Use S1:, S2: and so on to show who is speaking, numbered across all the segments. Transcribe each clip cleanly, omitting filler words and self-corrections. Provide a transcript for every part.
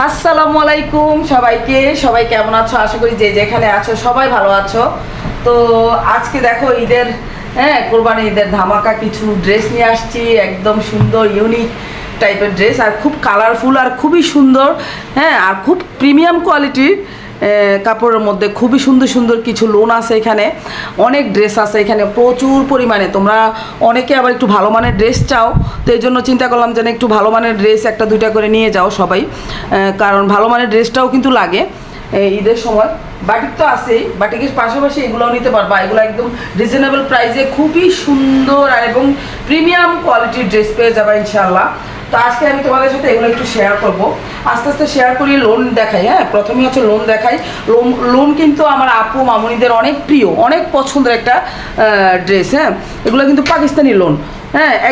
S1: আসসালামু আলাইকুম সবাইকে। সবাই কেমন আছো? আশা করি যে যেখানে আছো সবাই ভালো আছো। তো আজকে দেখো ঈদের কোরবানি ঈদের ধামাকা কিছু ড্রেস নিয়ে আসছি, একদম সুন্দর ইউনিক টাইপের ড্রেস, আর খুব কালারফুল আর খুবই সুন্দর। আর খুব প্রিমিয়াম কোয়ালিটির কাপড়ের মধ্যে খুবই সুন্দর সুন্দর কিছু লোন আছে এখানে, অনেক ড্রেস আছে এখানে প্রচুর পরিমাণে। তোমরা অনেকে আবার একটু ভালো মানের ড্রেস চাও, তো এই জন্য চিন্তা করলাম যেন একটু ভালো মানের ড্রেস একটা দুইটা করে নিয়ে যাও সবাই, কারণ ভালো মানের ড্রেসটাও কিন্তু লাগে ঈদের সময়। বাটিক তো আছেই, বাটিকের পাশাপাশি এগুলোও নিতে পারবা। এগুলো একদম রিজনেবল প্রাইসে খুবই সুন্দর আর এবং প্রিমিয়াম কোয়ালিটির ড্রেস পেয়ে যাবে ইনশাআল্লাহ। তো আজকে আমি তোমাদের সাথে এগুলো একটু শেয়ার করব, আস্তে আস্তে শেয়ার করি। লোন দেখাই, প্রথমে হচ্ছে লোন দেখাই। লোন কিন্তু আমার আপু মামুনিদের অনেক প্রিয়, অনেক পছন্দের একটা ড্রেস। এগুলো কিন্তু পাকিস্তানি লোন,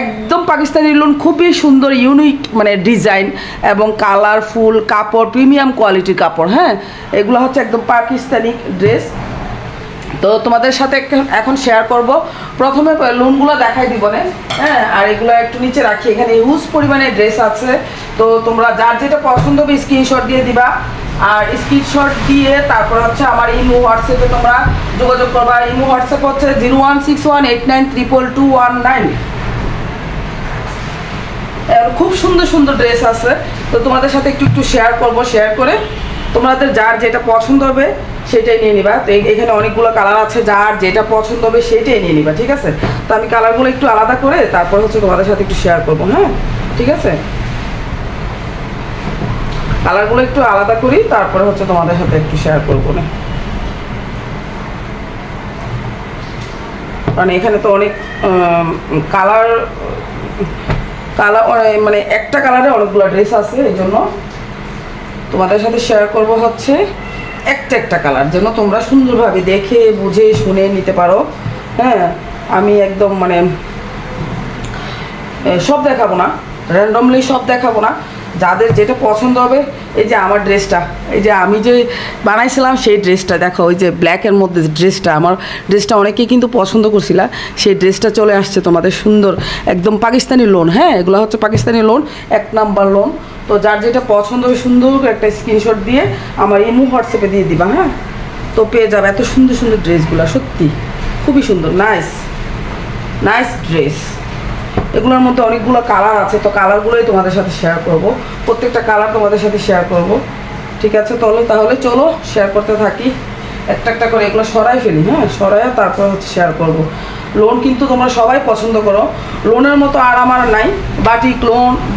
S1: একদম পাকিস্তানি লোন, খুবই সুন্দর ইউনিক মানে ডিজাইন এবং কালারফুল কাপড়, প্রিমিয়াম কোয়ালিটির কাপড়। এগুলো হচ্ছে একদম পাকিস্তানি ড্রেস। তো তোমাদের সাথে এখন শেয়ার করব। প্রথমে লোনগুলো দেখাই দিব না, আর এগুলো একটু নিচে রাখি। এখানে হিউজ পরিমাণে ড্রেস আছে, তো তোমরা যার যেটা পছন্দ হবে স্ক্রিনশট দিয়ে দিবা, আর স্ক্রিনশট দিয়ে তারপর হচ্ছে আমার ইমো হোয়াটসঅ্যাপে তোমরা যোগাযোগ করবা। ইমো হোয়াটসঅ্যাপ হচ্ছে 016189322119। খুব সুন্দর সুন্দর ড্রেস আছে, তো তোমাদের সাথে একটু একটু শেয়ার করব। শেয়ার করে তোমাদের যার যেটা পছন্দ হবে সেটাই নিয়ে নিবা। তো এখানে অনেকগুলো কালার আছে, যার যেটা পছন্দ হবে সেটাই নিয়ে নিবা, ঠিক আছে? তো আমি কালারগুলো একটু আলাদা করে তারপর হচ্ছে তোমাদের সাথে একটু শেয়ার করবো। ঠিক আছে, কালারগুলো একটু আলাদা করি, তারপরে হচ্ছে তোমাদের সাথে একটু শেয়ার করবো না, কারণ এখানে তো অনেক কালার মানে একটা কালারে অনেকগুলো ড্রেস আছে, এই জন্য তোমাদের সাথে শেয়ার করব হচ্ছে একটা একটা কালার, যেন তোমরা সুন্দরভাবে দেখে বুঝে শুনে নিতে পারো। আমি একদম মানে সব দেখাবো না, র্যান্ডমলি সব দেখাবো না, যাদের যেটা পছন্দ হবে। এই যে আমার ড্রেসটা, এই যে আমি যে বানাইছিলাম সেই ড্রেসটা দেখো, ওই যে ব্ল্যাকের মধ্যে ড্রেসটা, আমার ড্রেসটা অনেকেই কিন্তু পছন্দ করছিল, সেই ড্রেসটা চলে আসছে তোমাদের সুন্দর একদম পাকিস্তানি লোন। এগুলো হচ্ছে পাকিস্তানি লোন, 1 নাম্বার লোন। তো যার যেটা পছন্দ হবে সুন্দর করে একটা স্ক্রিনশট দিয়ে আমার ইমো হোয়াটসঅ্যাপে দিয়ে দিবা। তো পেয়ে যাবে এত সুন্দর সুন্দর ড্রেসগুলো, সত্যি খুবই সুন্দর, নাইস নাইস ড্রেস। এগুলোর মধ্যে অনেকগুলো কালার আছে, তো কালারগুলোই তোমাদের সাথে শেয়ার করব, প্রত্যেকটা কালার তোমাদের সাথে শেয়ার করব, ঠিক আছে? তাহলে চলো শেয়ার করতে থাকি, একটা একটা করে এগুলো সরাই ফেলি। সরাইয়া তারপর হচ্ছে শেয়ার করব। লোন কিন্তু তোমরা সবাই পছন্দ করো, লোনের মতো আরাম আর নাই।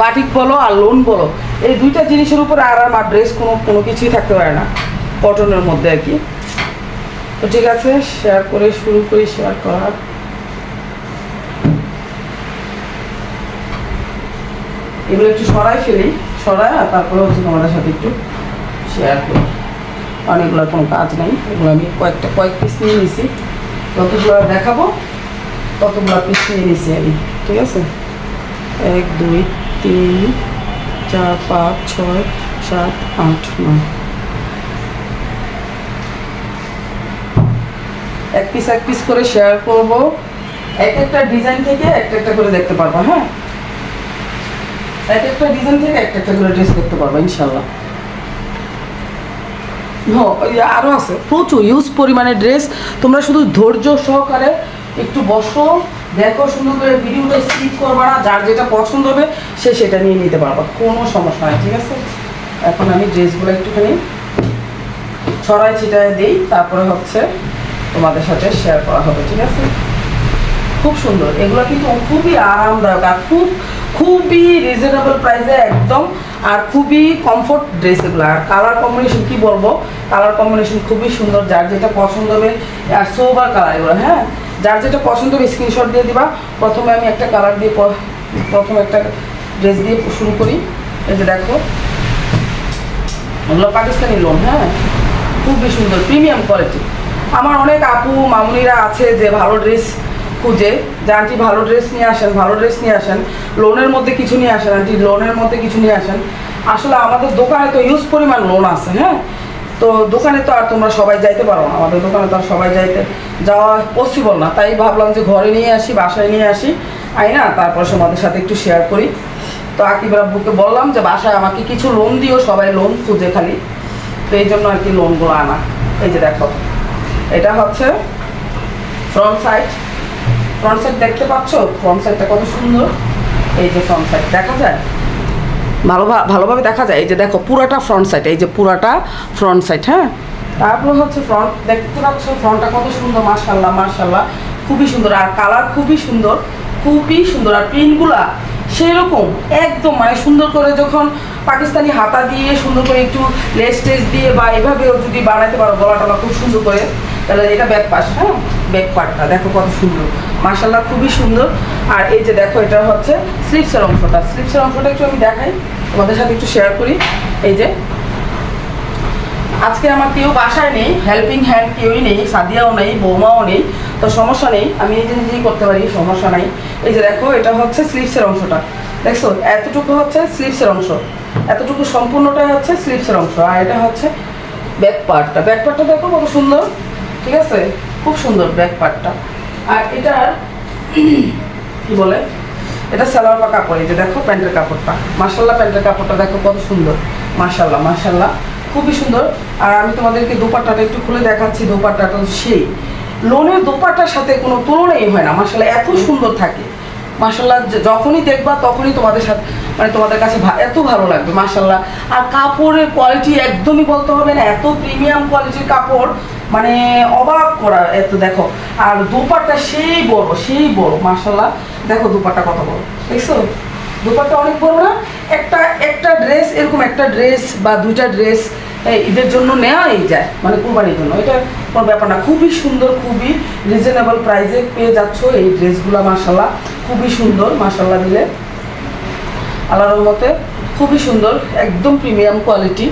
S1: বাটিক বলো আর লোন বলো, এই দুইটা জিনিসের উপরে আরাম আর ড্রেস কোনো কিছুই থাকতে পারে না কটনের মধ্যে আর কি। তো ঠিক আছে, শেয়ার করে শুরু করি শেয়ার করার। এগুলো একটু সরাই ফেলি, সরাই তারপরে হচ্ছে তোমাদের সাথে একটু শেয়ার করি। অনেকগুলোর কোনো কাজ নেই, এগুলো আমি কয়েক পিস নিয়ে নিছি, যতগুলো দেখাবো ততগুলো পিস নিয়ে নিছি আমি, ঠিক আছে? 1 2 3 4 5 6 7 8 9, এক পিস করে শেয়ার করব। এক একটা ডিজাইন থেকে একটা একটা করে দেখতে পারবো। এক একটা ডিজাইন থেকে একটা একটা করে ড্রেস করতে পারবো ইনশাল্লাহ। আরও আছে প্রচুর ইউজ পরিমাণে ড্রেস। তোমরা শুধু ধৈর্য সহকারে একটু বসো, দেখো, সুন্দর করে ভিডিওটা স্কিপ করবা না, যার যেটা পছন্দ হবে সে সেটা নিয়ে নিতে পারবা, কোনো সমস্যা নেই, ঠিক আছে? এখন আমি ড্রেসগুলো একটুখানি ছড়াই ছিটায় দিই, তারপরে হচ্ছে তোমাদের সাথে শেয়ার করা হবে, ঠিক আছে? খুব সুন্দর এগুলো, কিন্তু খুবই আরামদায়ক আর খুবই রিজনেবল প্রাইসে একদম, আর খুবই কমফোর্ট ড্রেস এগুলো। আর কালার কম্বিনেশন কি বলবো, কালার কম্বিনেশন খুবই সুন্দর, যার যেটা পছন্দ হবে। আর সোবার কালার এগুলো, যার যেটা পছন্দ হবে স্ক্রিনশট দিয়ে দিবা। প্রথমে আমি একটা কালার দিয়ে প্রথমে একটা ড্রেস দিয়ে শুরু করি। এই যে দেখো, এগুলো পাকিস্তানি লোন, খুবই সুন্দর প্রিমিয়াম কোয়ালিটি। আমার অনেক আপু মামুনিরা আছে যে ভালো ড্রেস খুঁজে, যে আন্টি ভালো ড্রেস নিয়ে আসেন, ভালো ড্রেস নিয়ে আসেন, লোনের মধ্যে কিছু নিয়ে আসেন আন্টি, লোনের মধ্যে কিছু নিয়ে আসেন। আসলে আমাদের দোকানে তো ইউজ পরিমাণ লোন আছে, তো দোকানে তো আর তোমরা সবাই যাইতে পারো না, আমাদের দোকানে তো আর সবাই যাওয়া পসিবল না। তাই ভাবলাম যে ঘরে নিয়ে আসি, বাসায় নিয়ে আসি, আই না, তারপর তোমাদের সাথে একটু শেয়ার করি। তো আকিব আব্বুকে বললাম যে বাসায় আমাকে কিছু লোন দিও, সবাই লোন খুঁজে খালি, তো এই জন্য আর কি লোনগুলো আনা। এই যে দেখো এটা হচ্ছে ফ্রন্ট সাইড, ফ্রন্ট সাইড দেখতে পাচ্ছ, ফ্রন্ট সাইডটা কত সুন্দর। এই যে ফ্রন্ট সাইড দেখা যায়, ভালোভাবে দেখা যায়। এই যে দেখো পুরাটা ফ্রন্ট সাইড, এই যে পুরাটা ফ্রন্ট সাইড। হ্যাঁ, তারপর হচ্ছে ফ্রন্ট দেখতে পাচ্ছ, ফ্রন্টটা কত সুন্দর, মাশাআল্লাহ মাশাআল্লাহ, খুবই সুন্দর। আর কালার খুবই সুন্দর, খুবই সুন্দর। আর প্রিন্টগুলা সেই রকম একদম মানে সুন্দর করে যখন পাকিস্তানি হাতা দিয়ে সুন্দর করে একটু লেস টেস দিয়ে বা এভাবেও যদি বানাতে পারো গলা টলা খুব সুন্দর করে, তাহলে এটা ব্যাক পাশ। হ্যাঁ, ব্যাক পার্টটা দেখো কত সুন্দর, মাশাআল্লাহ খুবই সুন্দর। আর এই যে দেখো এটা হচ্ছে স্লিভসের অংশটা, স্লিভসের অংশটা একটু আমি দেখাই তোমাদের সাথে, একটু শেয়ার করি। এই যে আজকে আমার কেউ বাসায় নেই, হেল্পিং হ্যান্ড কেউই নেই, সাদিয়াও নেই, বৌমাও নেই, তো সমস্যা নেই, আমি এই যে নিজেই করতে পারি, সমস্যা নাই। এই যে দেখো এটা হচ্ছে স্লিভসের অংশটা, দেখছো এতটুকু হচ্ছে স্লিভসের অংশ, এতটুকু সম্পূর্ণটাই হচ্ছে স্লিভসের অংশ। আর এটা হচ্ছে ব্যাক পার্টটা, ব্যাক পার্টটা দেখো কত সুন্দর, ঠিক আছে, খুব সুন্দর ব্যাক পার্টটা। আর এটার কি বলে, এটা সালোয়ার বা কাপড়। এই যে দেখো প্যান্টের কাপড়টা, মাশাআল্লাহ প্যান্টের কাপড়টা দেখো কত সুন্দর, মাশাআল্লাহ মাশাআল্লাহ খুবই সুন্দর। আর আমি তোমাদেরকে দোপাট্টাটা একটু খুলে দেখাচ্ছি, দোপাট্টাটা সেই লোনের দোপাট্টার সাথে কোনো তুলনাই হয় না, মাশাআল্লাহ এত সুন্দর থাকে, মাশাআল্লাহ যখনই দেখবা তখনই তোমাদের সাথে মানে তোমাদের কাছে এত ভালো লাগবে, মাশাআল্লাহ। আর কাপড়ের কোয়ালিটি একদমই বলতে হবে না, এত প্রিমিয়াম কোয়ালিটির কাপড়, মানে অবাক করা এত। দেখো আর দোপাট্টা সেই বড় মাশাআল্লাহ, দেখো দোপাট্টা কত বড়, দেখছো দোপাট্টা অনেক বড় না। একটা ড্রেস এরকম, একটা ড্রেস বা দুইটা ড্রেস ঈদের জন্য নেওয়াই যায়, মানে কুরবানির জন্য, এটা কোনো ব্যাপার না। খুবই সুন্দর, খুবই রিজনেবল প্রাইসে পেয়ে যাচ্ছ এই ড্রেসগুলো, মাশাআল্লাহ খুবই সুন্দর, মাশাআল্লাহ দিলে আল্লাহর রহমতে খুবই সুন্দর, একদম প্রিমিয়াম কোয়ালিটি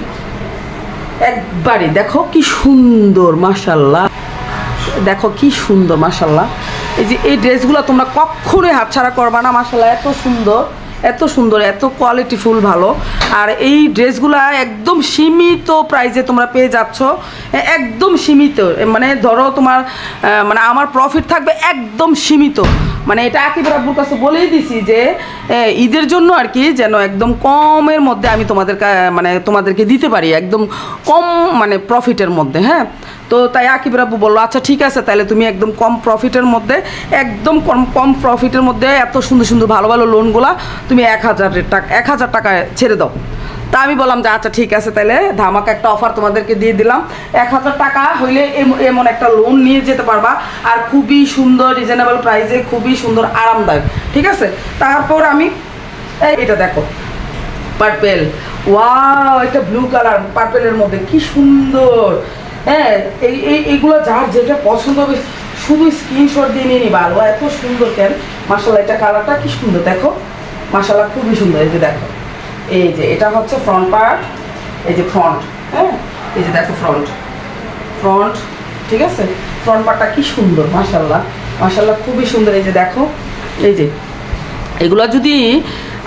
S1: একবারে। দেখো কি সুন্দর, মাশাআল্লাহ দেখো কি সুন্দর, মাশাআল্লাহ। এই যে এই ড্রেসগুলো তোমরা কখনোই হাতছাড়া করবা না, মাশাআল্লাহ এত সুন্দর, এত সুন্দর, এত কোয়ালিটিফুল ভালো। আর এই ড্রেসগুলো একদম সীমিত প্রাইসে তোমরা পেয়ে যাচ্ছ, একদম সীমিত, মানে ধরো তোমার মানে আমার প্রফিট থাকবে একদম সীমিত, মানে এটা আকিব আব্বুর কাছে বলেই দিছি যে ঈদের জন্য আর কি, যেন একদম কমের মধ্যে আমি তোমাদেরকে দিতে পারি, একদম কম মানে প্রফিটের মধ্যে। হ্যাঁ, তো তাই আকিব আব্বু বললো আচ্ছা ঠিক আছে, তাহলে তুমি একদম কম প্রফিটের মধ্যে, একদম কম প্রফিটের মধ্যে এত সুন্দর সুন্দর ভালো ভালো লোনগুলা তুমি 1000 টাকায় ছেড়ে দাও। তা আমি বললাম যে আচ্ছা ঠিক আছে, তাহলে ধামাকা একটা অফার তোমাদেরকে দিয়ে দিলাম, 1000 টাকা হইলে এমন একটা লোন নিয়ে যেতে পারবা, আর খুবই সুন্দর রিজনেবল প্রাইসে, খুবই সুন্দর আরামদায়ক, ঠিক আছে। তারপর আমি এটা দেখো পার্পেল, ওয়াও এটা ব্লু কালার পার্পেলের মধ্যে কি সুন্দর। হ্যাঁ, এইগুলো যার যেটা পছন্দ হবে শুধু স্ক্রিনশট দিয়ে নিয়ে নিবা, আলো এত সুন্দর কেন, মাশাআল্লাহ এটা কালারটা কি সুন্দর দেখো, মাশাআল্লাহ খুবই সুন্দর। এই যে দেখো, এই যে এটা হচ্ছে ফ্রন্ট পার্ট, এই যে ফ্রন্ট, হ্যাঁ এই যে দেখো ফ্রন্ট, ঠিক আছে, ফ্রন্ট পার্টটা কি সুন্দর, মাশাআল্লাহ মাশাআল্লাহ খুবই সুন্দর। এই যে দেখো, এই যে এগুলো যদি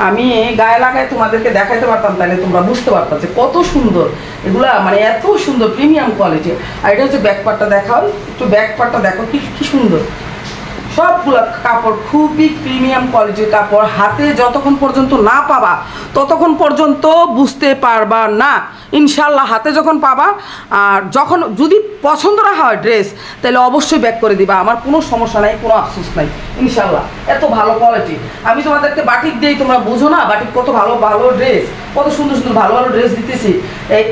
S1: আমি গায়ে লাগায় তোমাদেরকে দেখাইতে পারতাম তাহলে তোমরা বুঝতে পারতাম যে কত সুন্দর এগুলা, মানে এত সুন্দর প্রিমিয়াম কোয়ালিটি। আর এটা হচ্ছে ব্যাক পার্টটা দেখাও, একটু ব্যাক পার্টটা দেখো কি সুন্দর, সবগুলো কাপড় খুবই প্রিমিয়াম কোয়ালিটির কাপড়, হাতে যতক্ষণ পর্যন্ত না পাবা ততক্ষণ পর্যন্ত বুঝতে পারবা না, ইনশাল্লাহ হাতে যখন পাবা আর যখন যদি পছন্দ না হয় ড্রেস তাহলে অবশ্যই ব্যাক করে দিবা, আমার কোনো সমস্যা নাই, কোনো আফসোস নাই, ইনশাল্লাহ এত ভালো কোয়ালিটি। আমি তোমাদেরকে বাটিক দিই, তোমরা বোঝো না বাটিক কত ভালো ভালো ড্রেস, কত সুন্দর সুন্দর ভালো ভালো ড্রেস দিতেছি,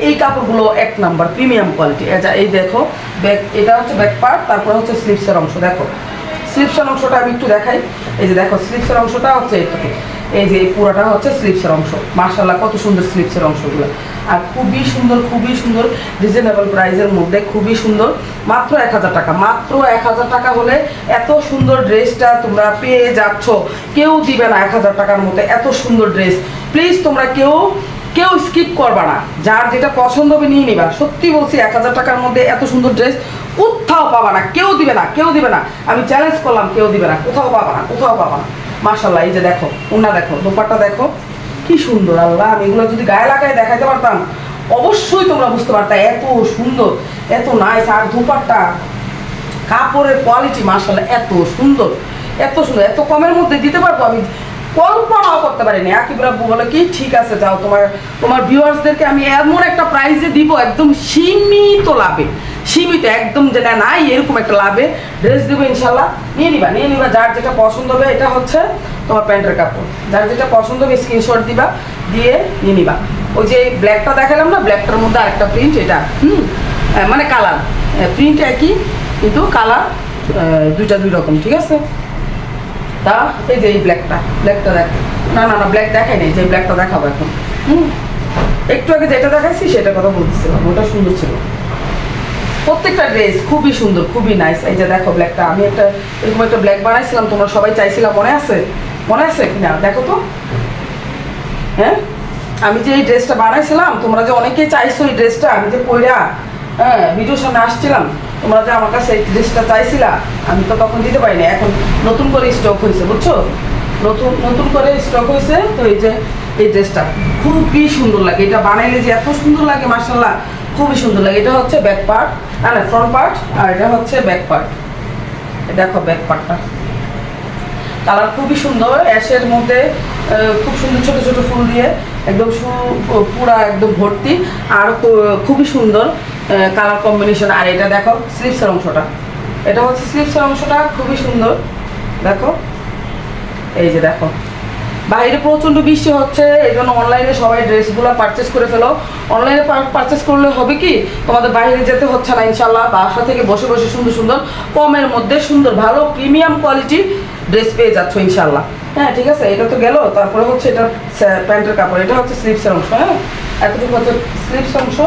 S1: এই কাপড়গুলো 1 নাম্বার প্রিমিয়াম কোয়ালিটি। এই দেখো ব্যাক, এটা হচ্ছে ব্যাক পার্ট, তারপর হচ্ছে স্লিভসের অংশ, দেখো স্লিভসের অংশটা আমি একটু দেখাই। এই যে দেখো স্লিভসের অংশটা হচ্ছে এইটুকু, এই যে এই পুরোটা হচ্ছে স্লিভসের অংশ, মাশাআল্লাহ কত সুন্দর স্লিভসের অংশগুলো, আর খুবই সুন্দর রিজনেবল প্রাইসের মধ্যে, খুবই সুন্দর, মাত্র 1000 টাকা, মাত্র 1000 টাকা হলে এত সুন্দর ড্রেসটা তোমরা পেয়ে যাচ্ছ, কেউ দিবে না 1000 টাকার মধ্যে এত সুন্দর ড্রেস। প্লিজ তোমরা কেউ স্কিপ করবা না, যার যেটা পছন্দ হবে নিয়ে নিবা, সত্যি বলছি 1000 টাকার মধ্যে এত সুন্দর ড্রেস কোথাও পাবা না, কেউ দিবে না, আমি চ্যালেঞ্জ করলাম, কেউ দিবে না, কোথাও পাবা না, মাশাআল্লাহ। এই যে দেখো ওনা দেখো, দোপাট্টা দেখো কি সুন্দর, আল্লাহ আমি এগুলো যদি গায়ে লাগায় দেখাতে পারতাম অবশ্যই তোমরা বুঝতে পারতাম এত সুন্দর, এত নাইস। আর দোপাট্টা কাপড়ের কোয়ালিটি মাশাআল্লাহ এত সুন্দর, এত কমের মধ্যে দিতে পারবো আমি, কল্পনাও করতে পারিনি। আকিব রাব্বু বলে কি ঠিক আছে যাও, তোমার ভিউয়ার্সদেরকে আমি এমন একটা প্রাইজে দিব একদম সীমিত লাভে, সীমিত একদম যেটা নাই এরকম একটা লাভে ড্রেস দেবো ইনশাল্লাহ। নিয়ে নিবা যার যেটা পছন্দ হবে। এটা হচ্ছে তোমার প্যান্টের কাপড়, যার যেটা পছন্দ হবে স্ক্রিনশট দিবা, দিয়ে নিয়ে নিবা। ওই যে ব্ল্যাকটা দেখালাম না, ব্ল্যাকটার মধ্যে আরেকটা প্রিন্ট, এটা মানে কালার প্রিন্ট একই কিন্তু কালার দুইটা দুই রকম, ঠিক আছে। তা এই যে এই ব্ল্যাকটা দেখ, না ব্ল্যাক দেখাই নেই, যে ব্ল্যাকটা দেখাবো এখন। একটু আগে যেটা দেখাইছি সেটা কথা বলতেছিলাম, ওটা সুন্দর ছিল। প্রত্যেকটা ড্রেস খুবই সুন্দর, খুবই নাইস। এই যে দেখো ব্ল্যাকটা, আমি এরকম একটা ব্ল্যাক বানাইছিলাম, তোমরা সবাই চাইছিলাম, মনে আছে কিনা দেখো তো। হ্যাঁ, আমি যে এই ড্রেসটা বানাইছিলাম, তোমরা যে অনেকেই চাইছো এই ড্রেসটা, আমি যে পইরা ভিডিওর সামনে আসছিলাম, তোমরা যে আমার কাছে এই ড্রেসটা চাইছিলা, আমি তো তখন দিতে পারিনি। এখন নতুন করে স্টক হয়েছে, বুঝছো, নতুন করে স্টক হয়েছে। তো এই যে এই ড্রেসটা খুবই সুন্দর লাগে, এটা বানাইলে যে এত সুন্দর লাগে মাশাআল্লাহ, খুবই সুন্দর লাগে। এটা হচ্ছে ব্যাক পার্ট, ফ্রন্ট পার্ট, আর এটা হচ্ছে ব্যাক পার্ট। দেখো ব্যাক পার্টটা কালার খুবই সুন্দর, অ্যাশের মধ্যে খুব সুন্দর ছোট ছোট ফুল দিয়ে একদম পুরা একদম ভর্তি, আর খুবই সুন্দর কালার কম্বিনেশন। আর এটা দেখো স্লিভসের অংশটা, এটা হচ্ছে স্লিভসের অংশটা খুবই সুন্দর। দেখো এই যে দেখো, বাইরে প্রচণ্ড বৃষ্টি হচ্ছে, এই জন্য অনলাইনে সবাই ড্রেসগুলো পারচেস করে ফেলো। অনলাইনে পারচেস করলে হবে কি, তোমাদের বাইরে যেতে হচ্ছে না ইনশাল্লাহ, বাসা থেকে বসে বসে সুন্দর সুন্দর কমের মধ্যে সুন্দর ভালো প্রিমিয়াম কোয়ালিটির ড্রেস পেয়ে যাচ্ছ ইনশাল্লাহ। হ্যাঁ ঠিক আছে, এটা তো গেল। তারপরে হচ্ছে এটা প্যান্টের কাপড়, এটা হচ্ছে স্লিভসের অংশ। হ্যাঁ, এতটুকু হচ্ছে স্লিভস অংশ।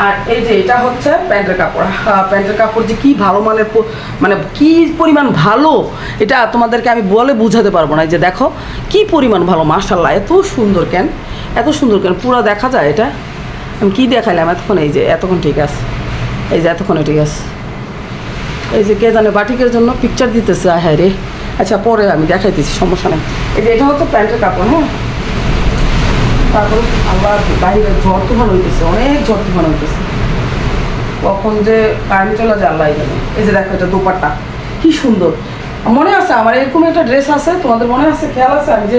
S1: আর এই যে এটা হচ্ছে প্যান্টের কাপড়। প্যান্টের কাপড় যে কী ভালো মানের, মানে কী পরিমাণ ভালো, এটা তোমাদেরকে আমি বলে বোঝাতে পারবো না। এই যে দেখো কী পরিমাণ ভালো, মাশাআল্লাহ, এত সুন্দর কেন, পুরো দেখা যায়। এটা আমি কী দেখাইলাম এতক্ষণ, এই যে এতক্ষণ ঠিক আছে, এই যে এতক্ষণে ঠিক আছে। এই যে কে জানে বাটিকের জন্য পিকচার দিতেছে, হ্যাঁ রে, আচ্ছা পরে আমি দেখাইতেছি, সমস্যা নেই। এই যে এটা হচ্ছে প্যান্টের কাপড়। হ্যাঁ, তারপর আল্লাহ বাইরে ঝড় তুফান হইতেছে, অনেক ঝড় তুফান হইতেছে, কখন যে কারেন্ট চলে যায় আল্লাহ জানে। এই যে দেখো এটা দোপাট্টা কি সুন্দর। মনে আছে আমার এরকম একটা ড্রেস আছে, তোমাদের মনে আছে, খেয়াল আছে, আমি যে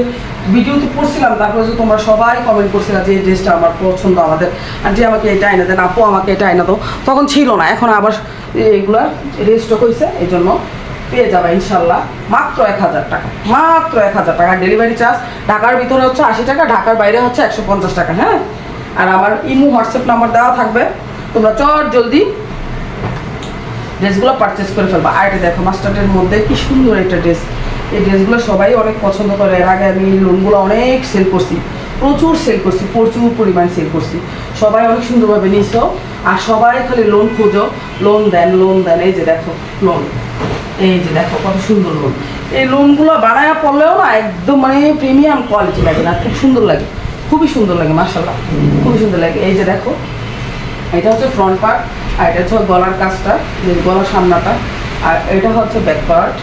S1: ভিডিওতে পড়ছিলাম, তারপরে যে তোমরা সবাই কমেন্ট করছিলাম যে এই ড্রেসটা আমার পছন্দ, আমাদের আন্টি আমাকে এটা আইনা দেন, আপু আমাকে এটা আইনা দাও। তখন ছিল না, এখন আবার এইগুলা রেস্টক হয়েছে, এই জন্য পেয়ে যাবে ইনশাল্লাহ মাত্র 1000 টাকা, মাত্র 1000 টাকা। ডেলিভারি চার্জ ঢাকার ভিতরে হচ্ছে 80 টাকা, ঢাকার বাইরে হচ্ছে 150 টাকা। হ্যাঁ, আর আমার ইমো হোয়াটসঅ্যাপ নাম্বার দেওয়া থাকবে, তোমরা চট জলদি ড্রেসগুলো পারচেস করে ফেলবা। আর এটা দেখো মাস্টার্ডের মধ্যে কি সুন্দর একটা ড্রেস, এই ড্রেসগুলো সবাই অনেক পছন্দ করে। এর আগে আমি লোনগুলো অনেক সেল করছি, প্রচুর সেল করছি, প্রচুর পরিমাণ সেল করছি, সবাই অনেক সুন্দরভাবে নিছো। আর সবাই খালি লোন খোঁজো, লোন দেন। এই যে দেখো লোন, এই যে দেখো কত সুন্দর লোন। এই লোনগুলো বানায় পড়লেও না একদম মানে প্রিমিয়াম কোয়ালিটি লাগে না, খুব সুন্দর লাগে, খুবই সুন্দর লাগে মাশাআল্লাহ, খুবই সুন্দর লাগে। এই যে দেখো এটা হচ্ছে ফ্রন্ট পার্ট, আর এটা হচ্ছে গলার কাজটা, যে গলার সামনাটা, আর এটা হচ্ছে ব্যাক পার্ট।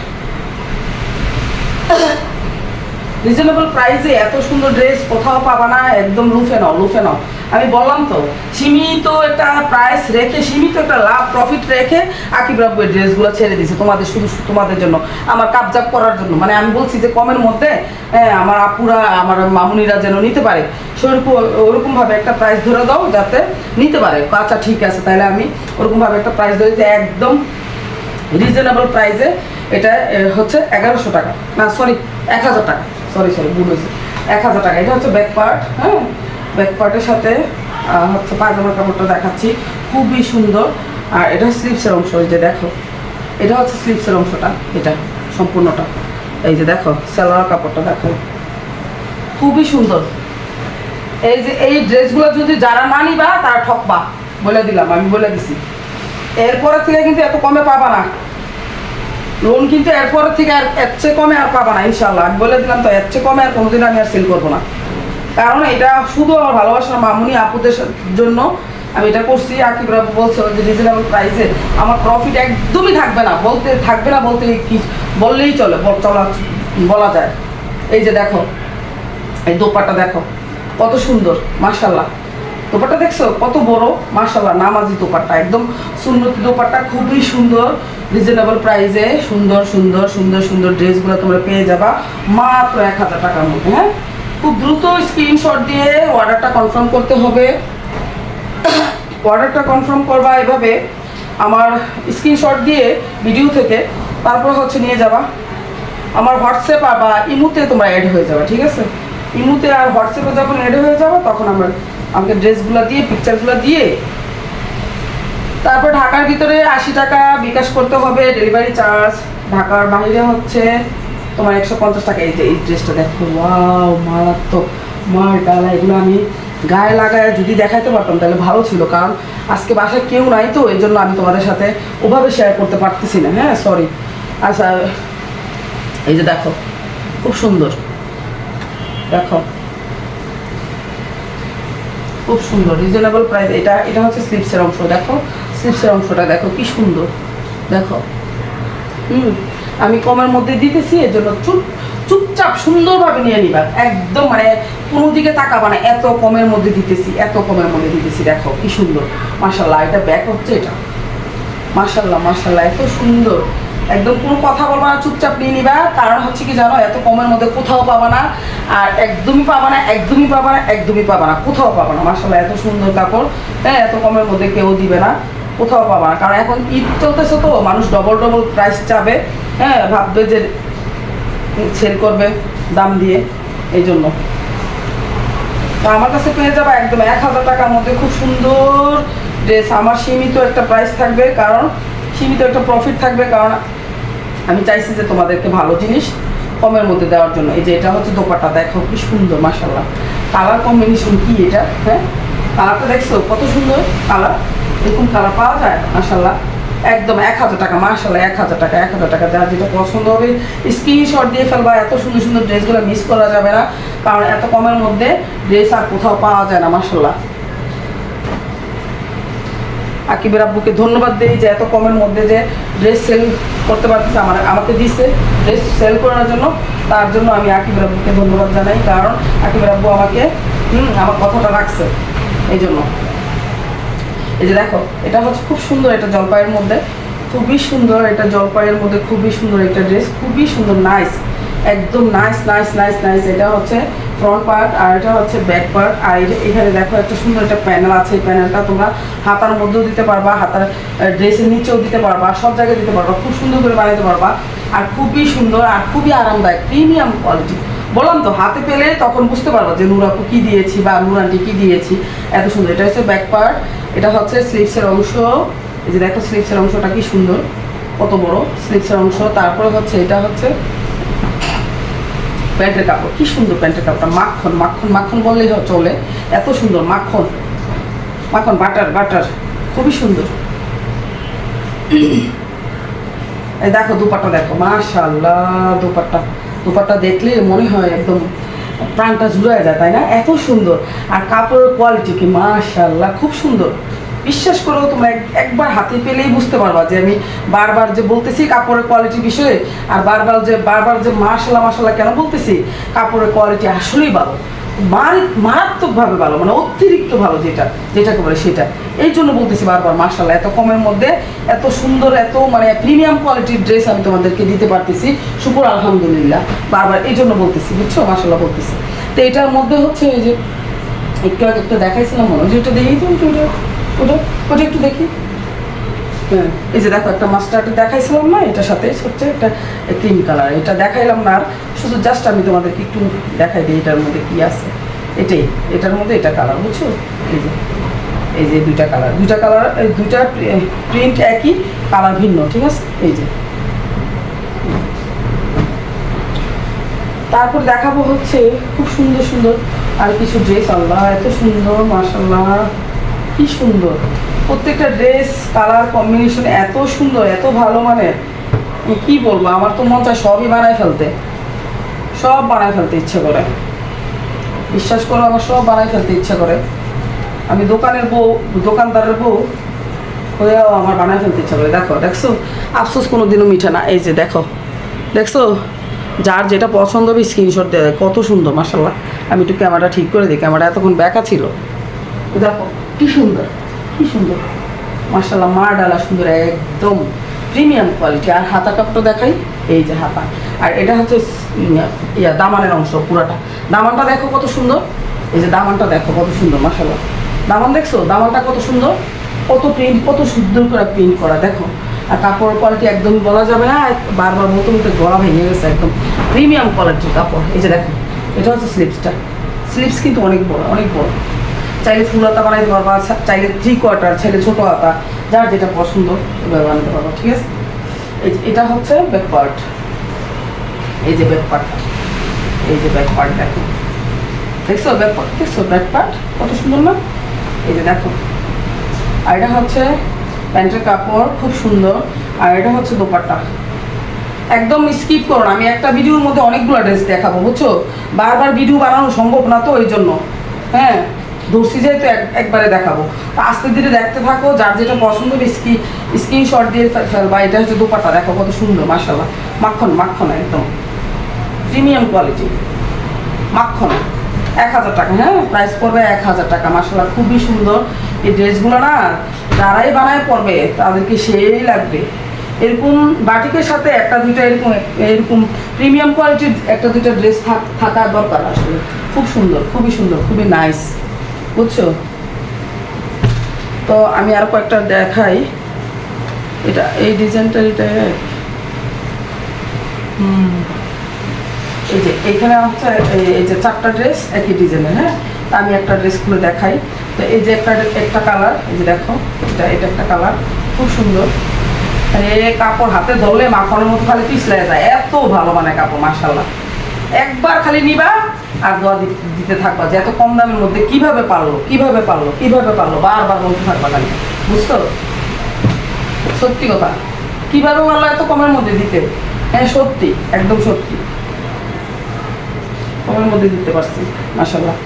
S1: রিজনেবল প্রাইসে এত সুন্দর ড্রেস কোথাও পাবা না, একদম লুফে নাও। আমি বললাম তো, সীমিত একটা প্রাইস রেখে, সীমিত একটা লাভ প্রফিট রেখে আকিব রাব্বু এই ড্রেসগুলো ছেড়ে দিয়েছে তোমাদের, শুধু তোমাদের জন্য, আমার কাবজাব করার জন্য। মানে আমি বলছি যে কমের মধ্যে আমার আপুরা, আমার মামুনিরা যেন নিতে পারে, সেরকম ওরকমভাবে একটা প্রাইস ধরে দাও যাতে নিতে পারে। আচ্ছা ঠিক আছে, তাহলে আমি ওরকমভাবে একটা প্রাইস ধরেছি, একদম রিজনেবল প্রাইসে। এটা হচ্ছে 1100 টাকা, না সরি 1000 টাকা, সরি ভুল হয়েছে, 1000 টাকা। এটা হচ্ছে ব্যাক পার্ট। হ্যাঁ, ব্যাক পার্টের সাথে হচ্ছে পায়জামার কাপড়টা দেখাচ্ছি, খুবই সুন্দর। আর এটা স্লিভসের অংশ, এই যে দেখো এটা হচ্ছে স্লিভসের অংশটা, এটা সম্পূর্ণটা। এই যে দেখো সালোয়ার কাপড়টা দেখো, খুবই সুন্দর। এই যে এই ড্রেসগুলো যদি যারা না নিবা তারা ঠকবা, বলে দিলাম, আমি বলে দিছি। এরপরের থেকে কিন্তু এত কমে পাবা না লোন, কিন্তু এরপরের থেকে আর এর চেয়ে কমে আর পাবা না ইনশাল্লাহ, আমি বলে দিলাম তো, এর চেয়ে কমে আর কোনোদিন আমি আর সেল করবো না। কারণ এটা শুধু আমার ভালোবাসার মামুনি আপুদের জন্য আমি এটা করছি। আকিব রাব্বু বলছে যে রিজনেবল প্রাইসে আমার প্রফিট একদমই থাকবে না, বলতে কি বললেই চলে, বলা যায়। এই যে দেখো এই দোপাট্টা দেখো কত সুন্দর মাশাআল্লাহ, দোপাট্টা দেখছো কত বড়, মাশাআল্লাহ নামাজি দোপাট্টা, একদম সুন্নতি দোপাট্টা, খুবই সুন্দর, রিজনেবল প্রাইসে সুন্দর সুন্দর সুন্দর সুন্দর ড্রেসগুলো তোমরা পেয়ে যাবা মাত্র 1000 টাকার মধ্যে। হ্যাঁ, খুব দ্রুত স্ক্রিনশট দিয়ে অর্ডারটা কনফার্ম করতে হবে। অর্ডারটা কনফার্ম করবা এভাবে, আমার স্ক্রিনশট দিয়ে ভিডিও থেকে, তারপর হচ্ছে নিয়ে যাবা আমার হোয়াটসঅ্যাপ বা ইমুতে তোমরা অ্যাড হয়ে যাবে, ঠিক আছে? ইমুতে আর হোয়াটসঅ্যাপে যখন অ্যাড হয়ে যাবে তখন আমাকে ড্রেসগুলো দিয়ে পিকচারগুলো দিয়ে, তারপর ঢাকার ভিতরে 80 টাকা বিকাশ করতে হবে ডেলিভারি চার্জ, ঢাকার বাইরে হচ্ছে তোমার 150 টাকা। এই যে এই ড্রেসটা দেখো, ওয়াও মারাত্মক মার ডালা, এগুলো আমি গায়ে লাগায় যদি দেখাতে পারতাম তাহলে ভালো ছিল, কারণ আজকে বাসায় কেউ নাই তো এই জন্য আমি তোমাদের সাথে ওভাবে শেয়ার করতে পারতেছি না। হ্যাঁ সরি। আচ্ছা এই যে দেখো খুব সুন্দর, দেখো খুব সুন্দর রিজনেবল প্রাইস। এটা হচ্ছে স্লিপসের অংশ, দেখো স্লিপসের অংশটা দেখো কি সুন্দর, দেখো আমি কমের মধ্যে দিতেছি এর জন্য চুপচাপ সুন্দরভাবে নিয়ে নিবা, একদম মানে কোনো দিকে তাকাবা না, এত কমের মধ্যে দিতেছি, এত কমের মধ্যে দিতেছি, দেখো কি সুন্দর মাশাআল্লাহ। এটা ব্যাক হচ্ছে, এটা মাশাআল্লাহ মাশাআল্লাহ এত সুন্দর, একদম কোনো কথা বলবা না, চুপচাপ নিয়ে নিবা। কারণ হচ্ছে কি জানো, এত কমের মধ্যে কোথাও পাবা না, আর একদমই পাবা না, একদমই পাবা না, একদমই পাবা না, কোথাও পাবা না। মাশাআল্লাহ এত সুন্দর কাপড়, হ্যাঁ এত কমের মধ্যে কেউ দিবে না, কোথাও পাবা না। কারণ এখন ঈদ চলতেছে তো মানুষ ডবল ডবল প্রাইস চাবে, হ্যাঁ ভাববে যে সেল করবে দাম দিয়ে, এই জন্য। তো আমার কাছে পেয়ে যাবে একদম 1000 টাকার মধ্যে খুব সুন্দর ড্রেস। আমার সীমিত একটা প্রাইস থাকবে, কারণ সীমিত একটা প্রফিট থাকবে, কারণ আমি চাইছি যে তোমাদেরকে ভালো জিনিস কমের মধ্যে দেওয়ার জন্য। এই যে এটা হচ্ছে দোপাট্টা, দেখো কি সুন্দর মাশাআল্লাহ, কালার কম্বিনেশন কি এটা, হ্যাঁ কালারটা দেখছো কত সুন্দর কালার, এরকম কালার পাওয়া যায় মাশাআল্লাহ। একদম 1000 টাকা মাশাআল্লাহ, 1000 টাকা, 1000 টাকা। যার যেটা পছন্দ হবে স্ক্রিনশট দিয়ে ফেলবা, এত সুন্দর সুন্দর ড্রেসগুলো মিস করা যাবে না, কারণ এত কমের মধ্যে ড্রেস আর কোথাও পাওয়া যায় না মাশাআল্লাহ। আকিবের আব্বুকে ধন্যবাদ দিই যে এত কমের মধ্যে যে ড্রেস সেল করতে পারতেছে, আমাকে দিছে ড্রেস সেল করার জন্য, তার জন্য আমি আকিবের আব্বুকে ধন্যবাদ জানাই, কারণ আকিবের আব্বু আমাকে আমার কথাটা রাখছে এই জন্য। এই যে দেখো এটা হচ্ছে খুব সুন্দর, এটা জলপাইয়ের মধ্যে খুবই সুন্দর, এটা জলপাইয়ের মধ্যে খুবই সুন্দর একটা ড্রেস, খুবই সুন্দর নাইস, একদম নাইস নাইস নাইস নাইস। এটা হচ্ছে ফ্রন্ট পার্ট আর এটা হচ্ছে ব্যাক পার্ট। আর এখানে দেখো একটা সুন্দর একটা প্যানেল আছে, এই প্যানেলটা তোমরা হাতার মধ্যেও দিতে পারবা, হাতার ড্রেসের নিচেও দিতে পারবা, সব জায়গায় দিতে পারবা, খুব সুন্দর করে বানাতে পারবা। আর খুবই সুন্দর আর খুবই আরামদায়ক, প্রিমিয়াম কোয়ালিটি। বললাম তো হাতে পেলে তখন বুঝতে পারবো যে নুরাপু কী দিয়েছি বা নুরানটি কী দিয়েছি, এত সুন্দর। এটা হচ্ছে ব্যাক পার্ট, এটা হচ্ছে স্লিভসের অংশ। এই যে দেখো স্লিভসের অংশটা কি সুন্দর, কত বড় স্লিভসের অংশ। তারপরে হচ্ছে এটা হচ্ছে প্যান্টের কাপড়, কি সুন্দর প্যান্টের কাপড়টা, মাখন মাখন মাখন বললেই চলে, এত সুন্দর মাখন মাখন, বাটার বাটার, খুবই সুন্দর। এই দেখো দুপাট্টা দেখো মাশাআল্লাহ, দুপাট্টা দেখলে মনে হয় একদম প্রাণটা জুড়ে যায়, তাই না? এত সুন্দর। আর কাপড়ের কোয়ালিটি কি মাশাআল্লাহ, খুব সুন্দর। বিশ্বাস করো তোমরা একবার হাতে পেলেই বুঝতে পারবা যে আমি বারবার যে বলতেছি কাপড়ের কোয়ালিটির বিষয়ে, আর বারবার যে মাশাআল্লাহ মাশাআল্লাহ কেন বলতেছি, কাপড়ের কোয়ালিটি আসলেই ভালো, মারাত্মকভাবে ভালো, মানে অতিরিক্ত ভালো, যেটাকে বলে সেটা। এই জন্য বলতেছি বারবার মাশাআল্লাহ, এত কমের মধ্যে এত সুন্দর, এত মানে প্রিমিয়াম কোয়ালিটির ড্রেস আমি তোমাদেরকে দিতে পারতেছি, শুকর আলহামদুলিল্লাহ, বারবার এই জন্য বলতেছি, বুঝছো, মাশাআল্লাহ বলতেছি। তো এটার মধ্যে হচ্ছে এই যে একটু আগে একটা দেখাইছিলাম মনে হয়, যেটা দেখেই তো ওটা একটু দেখি। হ্যাঁ এই যে দেখো একটা মাস্টার্ড দেখাইছিলাম না, এটার সাথে হচ্ছে একটা ক্রিম কালার, এটা দেখাইলাম না, আর শুধু জাস্ট আমি তোমাদেরকে একটু দেখাই দিই এটার মধ্যে কি আছে। এটার মধ্যে এটা কালার, বুঝছো, এই যে দুইটা কালার, এই দুইটা প্রিন্ট একই, কালার ভিন্ন, ঠিক আছে। এই যে তারপর দেখাবো হচ্ছে খুব সুন্দর সুন্দর আর কিছু ড্রেস। আল্লাহ এত সুন্দর মাশাআল্লাহ, কি সুন্দর প্রত্যেকটা ড্রেস, কালার কম্বিনেশন এত সুন্দর, এত ভালো, মানে কি বলবো, আমার তো মন চায় সবই বানায় ফেলতে, সব বানায় ফেলতে ইচ্ছে করে, বিশ্বাস করো আমার সব বানায় ফেলতে ইচ্ছে করে। আমি দোকানদারের বউ হয়েও আমার বানায় ফেলতে ইচ্ছা করে। দেখছো আফসোস কোনোদিনও মিঠে না। এই যে দেখছো যার যেটা পছন্দ হবে স্ক্রিনশট দেয়, কত সুন্দর মাশাআল্লাহ। আমি একটু ক্যামেরাটা ঠিক করে দিই, ক্যামেরা এতক্ষণ ব্যাকা ছিল, দেখো কি সুন্দর, কি সুন্দর মাশাআল্লাহ, মা ডালা সুন্দর, একদম প্রিমিয়াম কোয়ালিটি। আর হাতা কাপড়টা দেখাই, এই যে হাতা। আর এটা হচ্ছে দামানের অংশ পুরাটা। দামানটা দেখো কত সুন্দর, এই যে দামানটা দেখো কত সুন্দর মাশাআল্লাহ। দামান দেখছো, দামানটা কত সুন্দর, কত প্রিন্ট, কত সুন্দর করে প্রিন্ট করা দেখো। আর কাপড়ের কোয়ালিটি একদমই বলা যাবে না, বারবার মতো মতো গলা ভেঙে গেছে, একদম প্রিমিয়াম কোয়ালিটির কাপড়। এই যে দেখো, এটা হচ্ছে স্লিপসটা। স্লিপস কিন্তু অনেক বড়, অনেক বড়। চাইলে ফুল হাতা বানাইতে পারবা, চাইলে 3/4, চাইলে ছোটো হাতা, যার যেটা পছন্দ এবার বানাতে পারবো, ঠিক আছে। এই যে এটা হচ্ছে ব্যাক পার্ট, এই যে ব্যাক পার্টটা, এই যে ব্যাক পার্ট দেখো, দেখছো ব্যাক পার্ট, দেখছো ব্যাক পার্ট কত সুন্দর না, এই যে দেখো। আর এটা হচ্ছে প্যান্টের কাপড়, খুব সুন্দর। আর এটা হচ্ছে দোপাট্টা। একদম স্কিপ করো না, আমি একটা ভিডিওর মধ্যে অনেকগুলো ড্রেস দেখাবো, বুঝছো, বারবার ভিডিও বানানো সম্ভব না, তো ওই জন্য হ্যাঁ ধরছি যেহেতু একবারে দেখাবো। আস্তে ধীরে দেখতে থাকো, যার যেটা পছন্দ স্ক্রিনশট দিয়ে ফেলবা। এটা হচ্ছে দোপাট্টা, দেখো কত সুন্দর মাশাআল্লাহ, মাখন মাখন, একদম প্রিমিয়াম কোয়ালিটি, মাখন। 1000 টাকা, হ্যাঁ প্রাইস পড়বে 1000 টাকা মাশাআল্লাহ, খুবই সুন্দর। এই ড্রেসগুলো না যারাই বানায় পড়বে তাদেরকে সেই লাগবে। এরকম বাটিকের সাথে একটা দুইটা এরকম এরকম প্রিমিয়াম কোয়ালিটির একটা দুইটা ড্রেস থাকা দরকার আসলে। খুব সুন্দর, খুবই সুন্দর, খুবই নাইস, বুঝছো। তো আমি আর কয়েকটা দেখাই। এটা এই ডিজাইনটা, এটা এই যে এইখানে হচ্ছে এই যে 4টা ড্রেস একই ডিজাইনের, হ্যাঁ। আমি একটা ড্রেস খুলে দেখাই। তো এই যে একটা কালার, এই যে দেখো, এটা একটা কালার, খুব সুন্দর। কাপড় হাতে ধরলে মাখনের মতো খালি পিছলে যায়, এত ভালো মানে কাপড় মাশাআল্লাহ। একবার খালি নিবা আর দোয়া দিতে থাকবা যে এত কম দামের মধ্যে কিভাবে পারলো, কিভাবে পারলো, কিভাবে পারলো, বারবার বলতে থাকবা খালি, বুঝছো। সত্যি কথা, কিভাবে পারলো এত কমের মধ্যে দিতে, হ্যাঁ সত্যি, একদম সত্যি, কমের মধ্যে দিতে পারছি মাশাআল্লাহ।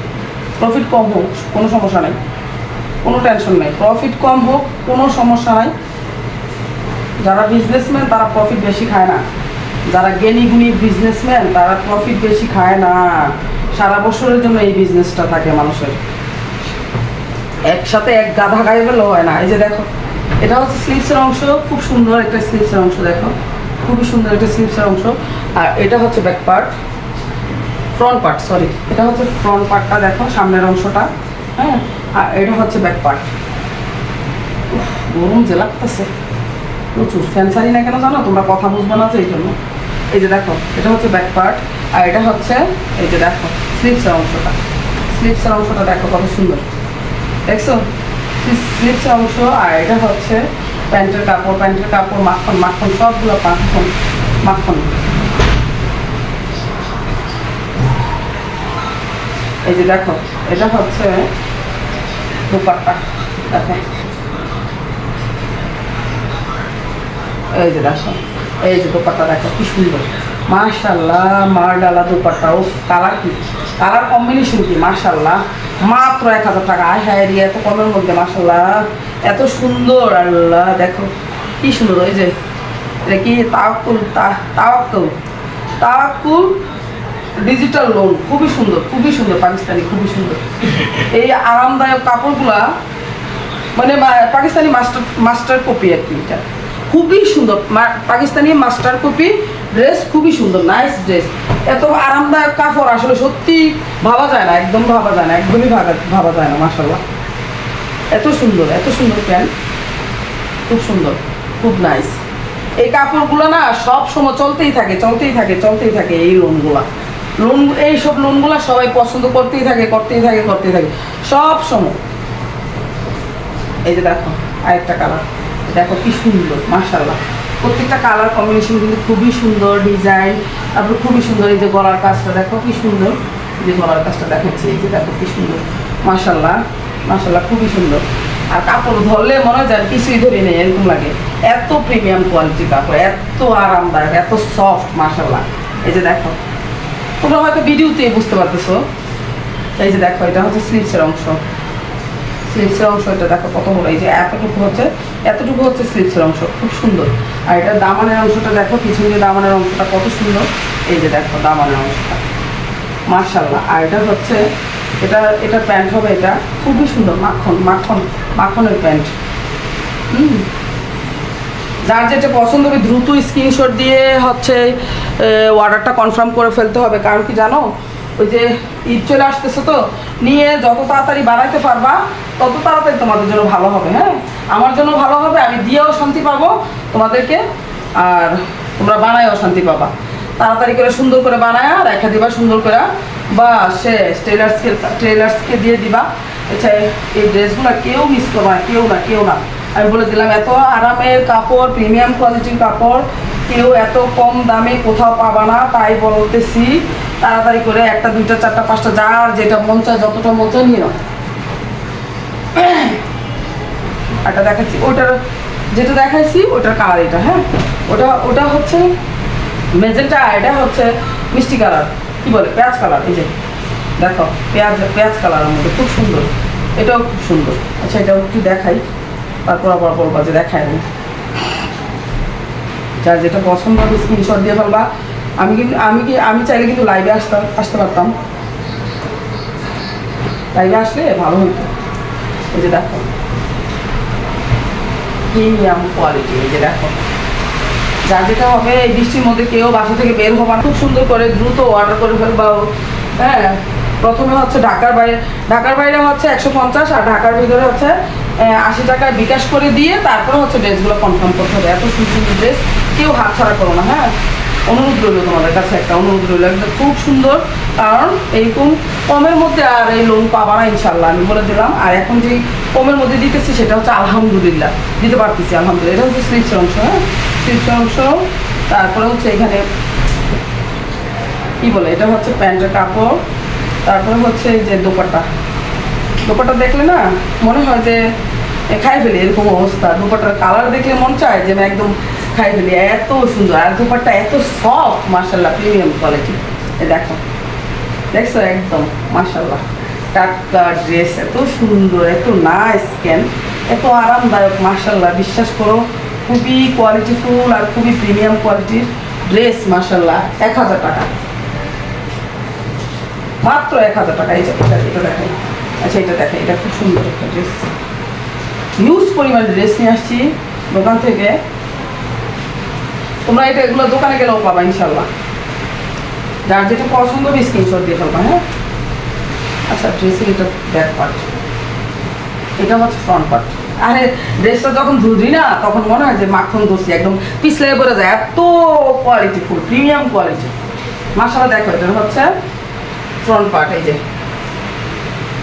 S1: প্রফিট কম হোক কোনো সমস্যা নেই, কোনো টেনশন নেই, প্রফিট কম হোক কোনো সমস্যা নাই। যারা বিজনেসম্যান তারা প্রফিট বেশি খায় না, যারা জ্ঞানী গুণী বিজনেসম্যান তারা প্রফিট বেশি খায় না। সারা বছরের জন্য এই বিজনেসটা থাকে মানুষের, একসাথে এক গাধা গায়ে ফেলেও হয় না। এই যে দেখো, এটা হচ্ছে স্লিভসের অংশ, খুব সুন্দর একটা স্লিভসের অংশ, দেখো খুবই সুন্দর একটা স্লিভসের অংশ। আর এটা হচ্ছে back part, front part, sorry, এটা হচ্ছে ফ্রন্ট পার্টটা, দেখো সামনের অংশটা, হ্যাঁ। আর এটা হচ্ছে ব্যাক পার্ট। গরম যে লাগতেছে প্রচুর, ফ্যান সারি না কেন জানো, তোমরা কথা বুঝবে না, এই জন্য। এই যে দেখো, এটা হচ্ছে ব্যাক পার্ট। আর এটা হচ্ছে এই যে দেখো স্লিভসের অংশটা, স্লিভসের অংশটা দেখো কত সুন্দর, দেখছো স্লিভসের অংশ। আর এটা হচ্ছে প্যান্টের কাপড়, প্যান্টের কাপড় মাখন মাখন, সবগুলো মাখন মাখন। এই যে দেখো, এটা হচ্ছে দোপাট্টা, দেখো এই যে দেখো, এই যে দোপাট্টা দেখো কি সুন্দর মাশাআল্লাহ, মার ডালা দোপাট্টা। ও কালার কি, কালার কম্বিনেশন কি মাশাআল্লাহ, মাত্র 1000 টাকা। আয় হায় রে, এত কমের মধ্যে মাশাআল্লাহ, এত সুন্দর, আল্লাহ দেখো কি সুন্দর। এই যে এটা কি তাওয়াক্কুল, তাওয়াক্কুল ডিজিটাল লোন, খুবই সুন্দর, খুবই সুন্দর, পাকিস্তানি, খুবই সুন্দর। এই আরামদায়ক কাপড়গুলা মানে পাকিস্তানি মাস্টার কপি আর কি, এটা খুবই সুন্দর পাকিস্তানি মাস্টার কপি ড্রেস, খুবই সুন্দর, নাইস ড্রেস। এত আরামদায়ক কাপড় আসলে সত্যি ভাবা যায় না, একদম ভাবা যায় না, একদমই ভাবা যায় না মাশাআল্লাহ। এত সুন্দর, এত সুন্দর প্যান্ট, খুব সুন্দর, খুব নাইস। এই কাপড়গুলো না সব সময় চলতেই থাকে, চলতেই থাকে, চলতেই থাকে। এই লোনগুলা, লোন, এইসব লোনগুলা সবাই পছন্দ করতেই থাকে, করতেই থাকে, করতেই থাকে সব সময়। এই যে দেখো আরেকটা কালার, দেখো কি সুন্দর মাশাআল্লাহ, প্রত্যেকটা কালার কম্বিনেশন কিন্তু খুবই সুন্দর, ডিজাইন, তারপর খুবই সুন্দর। এই যে গলার কাজটা দেখো কি সুন্দর, এই যে গলার কাজটা দেখাচ্ছি, এই যে দেখো কি সুন্দর মাশাআল্লাহ, মাশাআল্লাহ খুবই সুন্দর। আর কাপড় ধরলে মনে হয় যেন কিছুই ধরে নেই এরকম লাগে, এত প্রিমিয়াম কোয়ালিটি কাপড়, এত আরামদায়ক, এত সফট মাশাআল্লাহ। এই যে দেখো, তোমরা হয়তো ভিডিওতেই বুঝতে পারতেছো। এই যে দেখো, এটা হচ্ছে স্লিভসের অংশ, স্লিভসের অংশ, এটা দেখো কত বড়, এই যে এতটুকু হচ্ছে স্লিভসের অংশ, খুব সুন্দর। আর এটা দামানের অংশটা দেখো, পিছনে দামানের অংশটা কত সুন্দর, এই যে দেখো দামানের অংশটা মাশাআল্লাহ। আর এটা হচ্ছে এটা এটা প্যান্ট হবে, এটা খুবই সুন্দর, মাখন মাখন মাখনের প্যান্ট। যার যেটা পছন্দ হবে দ্রুত স্ক্রিনশট দিয়ে হচ্ছে অর্ডারটা কনফার্ম করে ফেলতে হবে। কারণ কি জানো, ওই যে ঈদ চলে আসতেছে, তো নিয়ে যত তাড়াতাড়ি বাড়াইতে পারবা তত তাড়াতাড়ি তোমাদের জন্য ভালো হবে। হ্যাঁ, আমার জন্য ভালো হবে, আমি দিয়েও শান্তি পাবো তোমাদেরকে, আর তোমরা বানায়ও শান্তি পাবা। তাড়াতাড়ি করে সুন্দর করে বানায় রেখে দিবা সুন্দর করে, বা শেষ টেলার্সকে দিয়ে দিবা। আচ্ছা, এই ড্রেসগুলো কেউ মিস করবা না, কেউ না। আমি বলে দিলাম, এত আরামের কাপড়, প্রিমিয়াম কোয়ালিটির কাপড় কেউ এত কম দামে কোথাও পাবা না। তাই বলতেছি, তাড়াতাড়ি করে একটা, দুইটা, চারটা, পাঁচটা, যার যেটা মন চায়, যতটা মন চায় নিয়ে নাও। একটা দেখাচ্ছি, ওটার যেটা দেখাইছি ওটার কালার এটা। হ্যাঁ, ওটা হচ্ছে মেজেন্টা, এটা হচ্ছে মিষ্টি কালার, কি বলে পেঁয়াজ কালার। এই যে দেখো, পেঁয়াজ কালারের মধ্যে খুব সুন্দর, এটাও খুব সুন্দর। আচ্ছা, এটাও একটু দেখাই, তারপর আবার বলবা যে দেখায় না। যার যেটা পছন্দ হবে স্ক্রিনশট দিয়ে ফেলবা। আমি চাইলে কিন্তু লাইভে আসতে পারতাম, লাইভে আসলে ভালো হইতো। এই যে দেখো, প্রিমিয়াম কোয়ালিটি। এই যে দেখো, যার যেটা হবে, এই বৃষ্টির মধ্যে কেউ বাসা থেকে বের হবা, খুব সুন্দর করে দ্রুত অর্ডার করে ফেলবা। হ্যাঁ, প্রথমে হচ্ছে ঢাকার বাইরে হচ্ছে 150, আর ঢাকার ভিতরে হচ্ছে 80 টাকায় বিকাশ করে দিয়ে তারপরে হচ্ছে ড্রেসগুলো কনফার্ম করতে হবে। এত সুন্দর সুন্দর ড্রেস কেউ হাত ছাড়া করো না। হ্যাঁ, অনুরোধ রইল তোমাদের কাছে, একটা অনুরোধ রইল, একদম খুব সুন্দর। কারণ এইরকম কমের মধ্যে আর এই লোন পাবা না ইনশাল্লাহ, আমি বলে দিলাম। আর এখন যে কমের মধ্যে দিতেছি সেটা হচ্ছে আলহামদুলিল্লাহ, দিতে পারতেছি আলহামদুলিল্লাহ। এটা হচ্ছে স্লিপসের অংশ। হ্যাঁ, স্লিপসের অংশ। তারপরে হচ্ছে এখানে কি বলে, এটা হচ্ছে প্যান্টের কাপড়। তারপরে হচ্ছে এই যে দোপাট্টা দেখলে না মনে হয় যে খাই ফেলি, এরকম অবস্থা। দোপাট্টার কালার দেখলে মন চায় যে আমি একদম খাই ফেলি, এত সুন্দর। আর দোপাট্টা এত সফট, মাশাআল্লাহ, প্রিমিয়াম কোয়ালিটি। দেখছো, একদম মাশাআল্লাহ টাটকা ড্রেস, এত সুন্দর, এত নাইস, এত আরামদায়ক, মাশাআল্লাহ। বিশ্বাস করো, খুবই কোয়ালিটিফুল আর খুবই প্রিমিয়াম কোয়ালিটির ড্রেস, মাশাআল্লাহ। 1000 টাকা, মাত্র 1000 টাকা। এই যে এটা দেখেন। আচ্ছা, এটা দেখেন, এটা খুব সুন্দর একটা ড্রেস, হিউজ পরিমাণে ড্রেস নিয়ে আসছি দোকান থেকে। তোমরা এগুলো দোকানে গেলেও পাবা ইনশাল্লাহ। যার যেটা পছন্দ হবে স্ক্রিনশট দিয়ে ফেলবা। হ্যাঁ, আচ্ছা, ড্রেসের এটা ব্যাক পার্ট, এটা হচ্ছে ফ্রন্ট পার্ট। আরে ড্রেসটা যখন ধুই না তখন মনে হয় যে মাখন ধরছি, একদম পিছলে পড়ে যায়, এত কোয়ালিটি ফুল, প্রিমিয়াম কোয়ালিটি, মাশাআল্লাহ। দেখো, এটা হচ্ছে ফ্রন্ট পার্ট। এই যে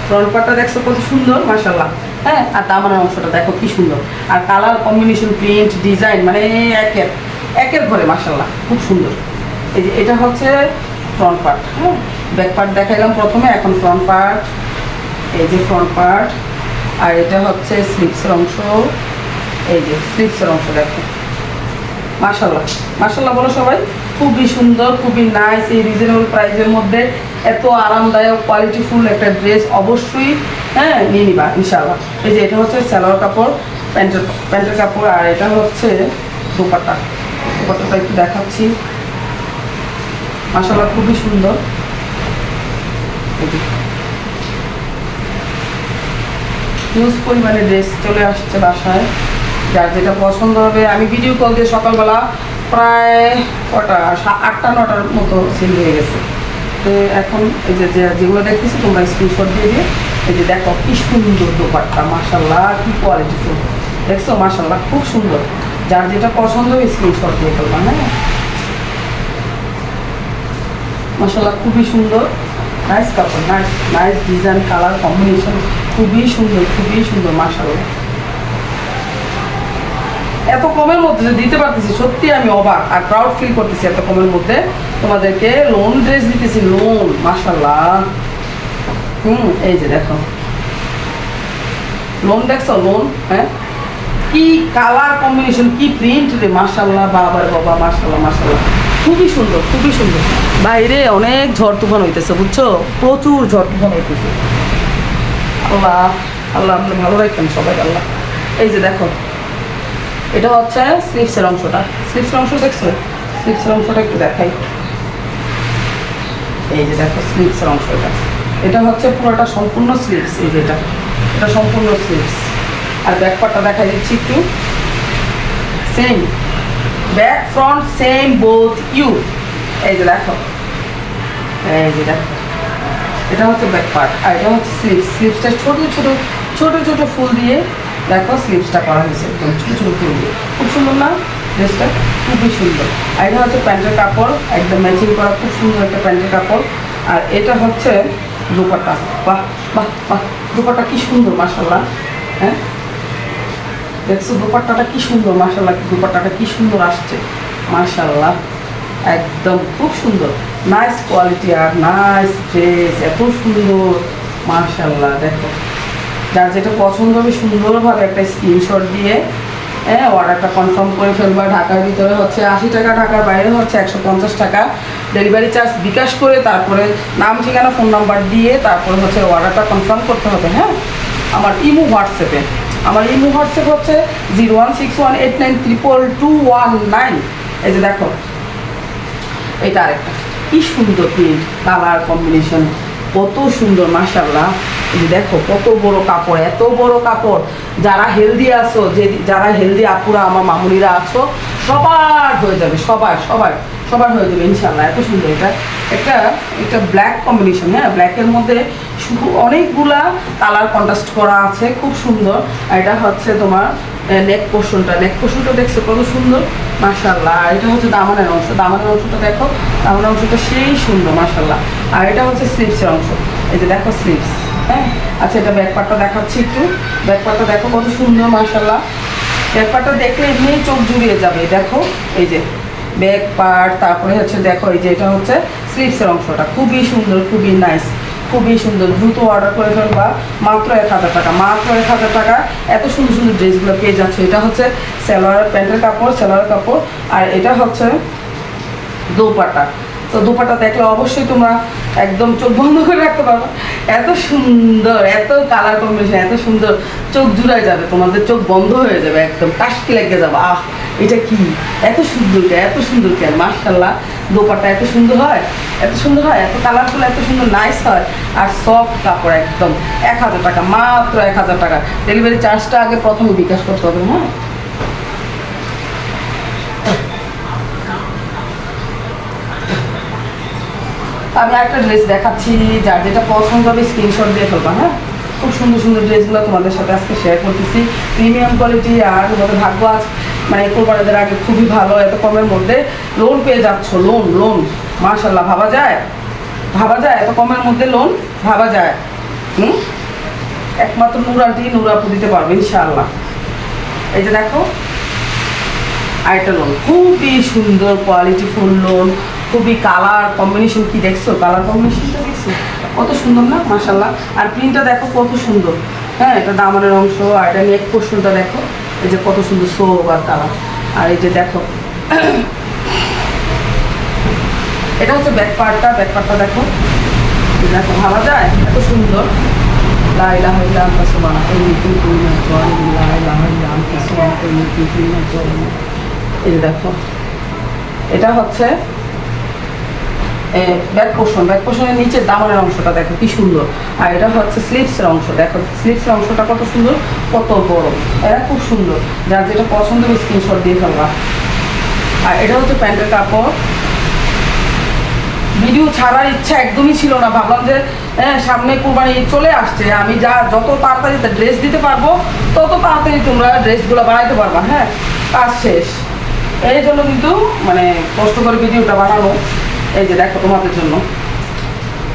S1: ফ্রন্ট পার্টটা দেখছো কত সুন্দর, মাশাআল্লাহ। হ্যাঁ, আর দামানের অংশটা দেখো কি সুন্দর, আর কালার কম্বিনেশন, প্রিন্ট, ডিজাইন, মানে একের ঘরে, মাশাআল্লাহ, খুব সুন্দর। এই যে এটা হচ্ছে ফ্রন্ট পার্ট। হ্যাঁ, ব্যাক পার্ট দেখাইলাম প্রথমে, এখন ফ্রন্ট পার্ট। এই যে ফ্রন্ট পার্ট, আর এটা হচ্ছে স্লিপসের অংশ। এই যে স্লিপসের অংশ দেখো, মাশাআল্লাহ, মাশাআল্লাহ বলো সবাই। খুবই সুন্দর, খুবই নাইস, এই রিজনেবল প্রাইসের মধ্যে এত আরামদায়ক কোয়ালিটিফুল একটা ড্রেস অবশ্যই নিয়ে নিবা ইনশাআল্লাহ। এই যে এটা হচ্ছে সালোয়ার কাপড়, প্যান্টের কাপড়, আর এটা হচ্ছে দোপাট্টাটা একটু দেখাচ্ছি, মাশাআল্লাহ, খুবই সুন্দর। হিউজ পরিমাণে ড্রেস চলে আসছে বাসায়, যার যেটা পছন্দ হবে। আমি ভিডিও কল দিয়ে সকালবেলা প্রায় 8টা 9টার মতো সেল হয়ে গেছে। তো এখন এই যে যেগুলো দেখতেছি তোমরা স্ক্রিনশট দিয়ে দিয়ে। এই যে দেখো কি সুন্দর দোপাট্টা, মাশাআল্লাহ, কি কোয়ালিটিফুল, দেখছো, মাশাআল্লাহ, খুব সুন্দর। যার যেটা পছন্দ হবে স্ক্রিনশট দিয়ে ফেলবা। হ্যাঁ, মাশাআল্লাহ, খুবই সুন্দর, নাইস কাপড়, নাইস ডিজাইন, কালার কম্বিনেশন, খুবই সুন্দর, মাশাআল্লাহ। এত কমের মধ্যে যে দিতে পারতেছি, সত্যি আমি অবাক আর প্রাউড ফিল করতেছি। এত কমের মধ্যে তোমাদেরকে লোন ড্রেস দিতেছি, লোন, মাশাআল্লাহ। এই যে দেখো, লোন দেখছো, লোন। হ্যাঁ, কি কালার কম্বিনেশন, কি প্রিন্ট রে, মাশাআল্লাহ, বাবা, মাশাআল্লাহ, মাশাআল্লাহ, খুবই সুন্দর, খুবই সুন্দর। বাইরে অনেক ঝড় তুফান হইতেছে, বুঝছো, প্রচুর ঝড় তুফান হইতেছে। আল্লাহ আপনি ভালো রাখেন সবাই, আল্লাহ। এই যে দেখো, এটা হচ্ছে স্লিপসের অংশটা, স্লিপসের অংশ দেখছো, স্লিপসের অংশটা একটু দেখাই। এই যে দেখো স্লিপসের অংশ, এটা এটা হচ্ছে পুরোটা সম্পূর্ণ স্লিভস, এই যে এটা সম্পূর্ণ স্লিভস। আর ব্যাক পার্টটা দেখা দিচ্ছি একটু, same back front same both you. এই যে দেখো, এই যে দেখো, এটা হচ্ছে ব্যাক পার্ট আর এটা হচ্ছে স্লিভস। স্লিভসটা ছোট ছোট ছোট ছোট ফুল দিয়ে দেখো স্লিভসটা করা হয়েছে, একদম ছোট ছোট ফুল দিয়ে, খুব সুন্দর না ড্রেসটা, খুবই সুন্দর। আর এটা হচ্ছে প্যান্টের কাপড়, একদম ম্যাচিং করা খুব সুন্দর একটা প্যান্টের কাপড়। আর এটা হচ্ছে দুপাট্টা, বাহ বাহ বাহ, দুপাট্টা কি সুন্দর মাশাআল্লাহ। হ্যাঁ দেখছো দুপাট্টাটা কি সুন্দর মাশাআল্লাহ, দুপাট্টাটা কি সুন্দর আসছে মাশাআল্লাহ, একদম খুব সুন্দর, নাইস কোয়ালিটি আর নাইস ড্রেস, এত সুন্দর মাশাআল্লাহ। দেখো যার যেটা পছন্দ হবে সুন্দরভাবে একটা স্ক্রিনশট দিয়ে অর্ডারটা কনফার্ম করে ফেলবা। ঢাকার ভিতরে হচ্ছে 80 টাকা, ঢাকার বাইরে হচ্ছে 150 টাকা ডেলিভারি চার্জ বিকাশ করে, তারপরে নাম ঠিকানা ফোন নাম্বার দিয়ে তারপরে হচ্ছে অর্ডারটা কনফার্ম করতে হবে। হ্যাঁ আমার ইমো হোয়াটসঅ্যাপে, আমার ইমো হোয়াটসঅ্যাপ হচ্ছে 0161893219। এই যে দেখো এটা আরেকটা কি সুন্দর প্রিন্ট, কালার কম্বিনেশন কত সুন্দর মাশাআল্লাহ। এই যে দেখো কত বড় কাপড়, এত বড় কাপড়। যারা হেলদি আছো, যারা হেলদি আপুরা আমার মামুনিরা আছো, সবার হয়ে যাবে, সবার সবার সবার হয়ে যাবে ইনশাআল্লাহ। এত সুন্দর একটা ব্ল্যাক কম্বিনেশন। হ্যাঁ ব্ল্যাকের মধ্যে শুধু অনেকগুলা কালার কন্ট্রাস্ট করা আছে, খুব সুন্দর। আর এটা হচ্ছে তোমার নেক পোর্শনটা দেখছো কত সুন্দর মাশাআল্লাহ। আর এটা হচ্ছে দামানের অংশ, দামানের অংশটা দেখো, দামানের অংশটা সেই সুন্দর মাশাআল্লাহ। আর এটা হচ্ছে স্লিভসের অংশ, এই যে দেখো স্লিভস। হ্যাঁ আচ্ছা এটা ব্যাক পার্টটা দেখাচ্ছি একটু, ব্যাক পার্টটা দেখো কত সুন্দর মাশাআল্লাহ। ব্যাক পার্টটা দেখলে এমনি চোখ জুড়িয়ে যাবে। দেখো এই যে ব্যাক পার্ট, তারপরে হচ্ছে দেখো এই যে এটা হচ্ছে স্লিভসের অংশটা, খুবই সুন্দর, খুবই নাইস, খুবই সুন্দর। দ্রুত অর্ডার করে ফেলবা, মাত্র 1000 টাকা, মাত্র 1000 টাকা এত সুন্দর সুন্দর ড্রেসগুলো পেয়ে যাচ্ছে। এটা হচ্ছে সালোয়ার প্যান্টের কাপড়, সালোয়ার কাপড়। আর এটা হচ্ছে দোপাট্টা। তো দোপাট্টা দেখলে অবশ্যই তোমরা একদম চোখ বন্ধ করে রাখতে পারবে, এত সুন্দর, এত কালার কম্বিনেশন, এত সুন্দর, চোখ জুড়ায় যাবে, তোমাদের চোখ বন্ধ হয়ে যাবে, একদম টাস্কি লেগে যাবে। আহ এটা কি এত সুন্দর, এত সুন্দর কেন মাশাআল্লাহ। দোপাট্টা এত সুন্দর হয়, এত সুন্দর হয়, এত কালারফুল, এত সুন্দর নাইস হয়। আর সফট কাপড় একদম। 1000 টাকা, মাত্র 1000 টাকা। ডেলিভারি চার্জটা আগে প্রথমে বিকাশ করতে হবে। হ্যাঁ আমি একটা ড্রেস দেখাচ্ছি, যার যেটা পছন্দ হবে স্ক্রিনশট দিয়ে ফেলবা। হ্যাঁ খুব সুন্দর সুন্দর ড্রেসগুলো তোমাদের সাথে আজকে শেয়ার করতেছি, প্রিমিয়াম কোয়ালিটি। আর তোমাদের ভাগ্য আজ মানে কোরবানিদের আগে খুবই ভালো, এত কমের মধ্যে লোন পেয়ে যাচ্ছ। লোন মাশাআল্লাহ, ভাবা যায় এত কমের মধ্যে লোন, ভাবা যায়। একমাত্র নূরাপু দিতে পারবে ইনশাআল্লাহ। এই যে দেখো আরেকটা লোন, খুবই সুন্দর কোয়ালিটি ফুল লোন, খুবই কালার কম্বিনেশন। কি দেখছো কালার কম্বিনেশনটা, দেখছো কত সুন্দর না মাশাআল্লাহ। আর প্রিন্টটা দেখো কত সুন্দর। হ্যাঁ এটা দামানের অংশ, আর এটা নেক পোর্শনটা দেখো, এই যে কত সুন্দর সোবার কালার। আর এই যে দেখো এটা হচ্ছে ব্যাক পার্টটা, ব্যাক পার্টটা দেখো, দেখো ভাবা যায় এত সুন্দর। লা ইলাহা ইল্লা আনতা সুবহানাকা ইন্নী কুনতু মিনাজ জালিমিন, লা ইলাহা ইল্লা আনতা সুবহানাকা ইন্নী কুনতু মিনাজ জালিমিন। এই যে দেখো এটা হচ্ছে ব্যাক পোর্শনের নিচে দামানের অংশটা দেখো কি সুন্দর। আর এটা হচ্ছে স্লিভসের অংশ, দেখো স্লিভসের অংশটা কত সুন্দর, কত বড়, এটা খুব সুন্দর। যার যেটা পছন্দ হবে স্ক্রিনশট দিয়ে ফেলবা। আর এটা হচ্ছে প্যান্টের কাপড়। ভিডিও ছাড়ার ইচ্ছা একদমই ছিল না, ভাবলাম যে সামনে কোরবানি চলে আসছে, আমি যত তাড়াতাড়ি ড্রেস দিতে পারবো তত তাড়াতাড়ি তোমরা ড্রেসগুলো বানাইতে পারবা। হ্যাঁ কাজ শেষ, এই জন্য কিন্তু মানে কষ্ট করে ভিডিওটা বানানো। এই যে দেখো তোমাদের জন্য,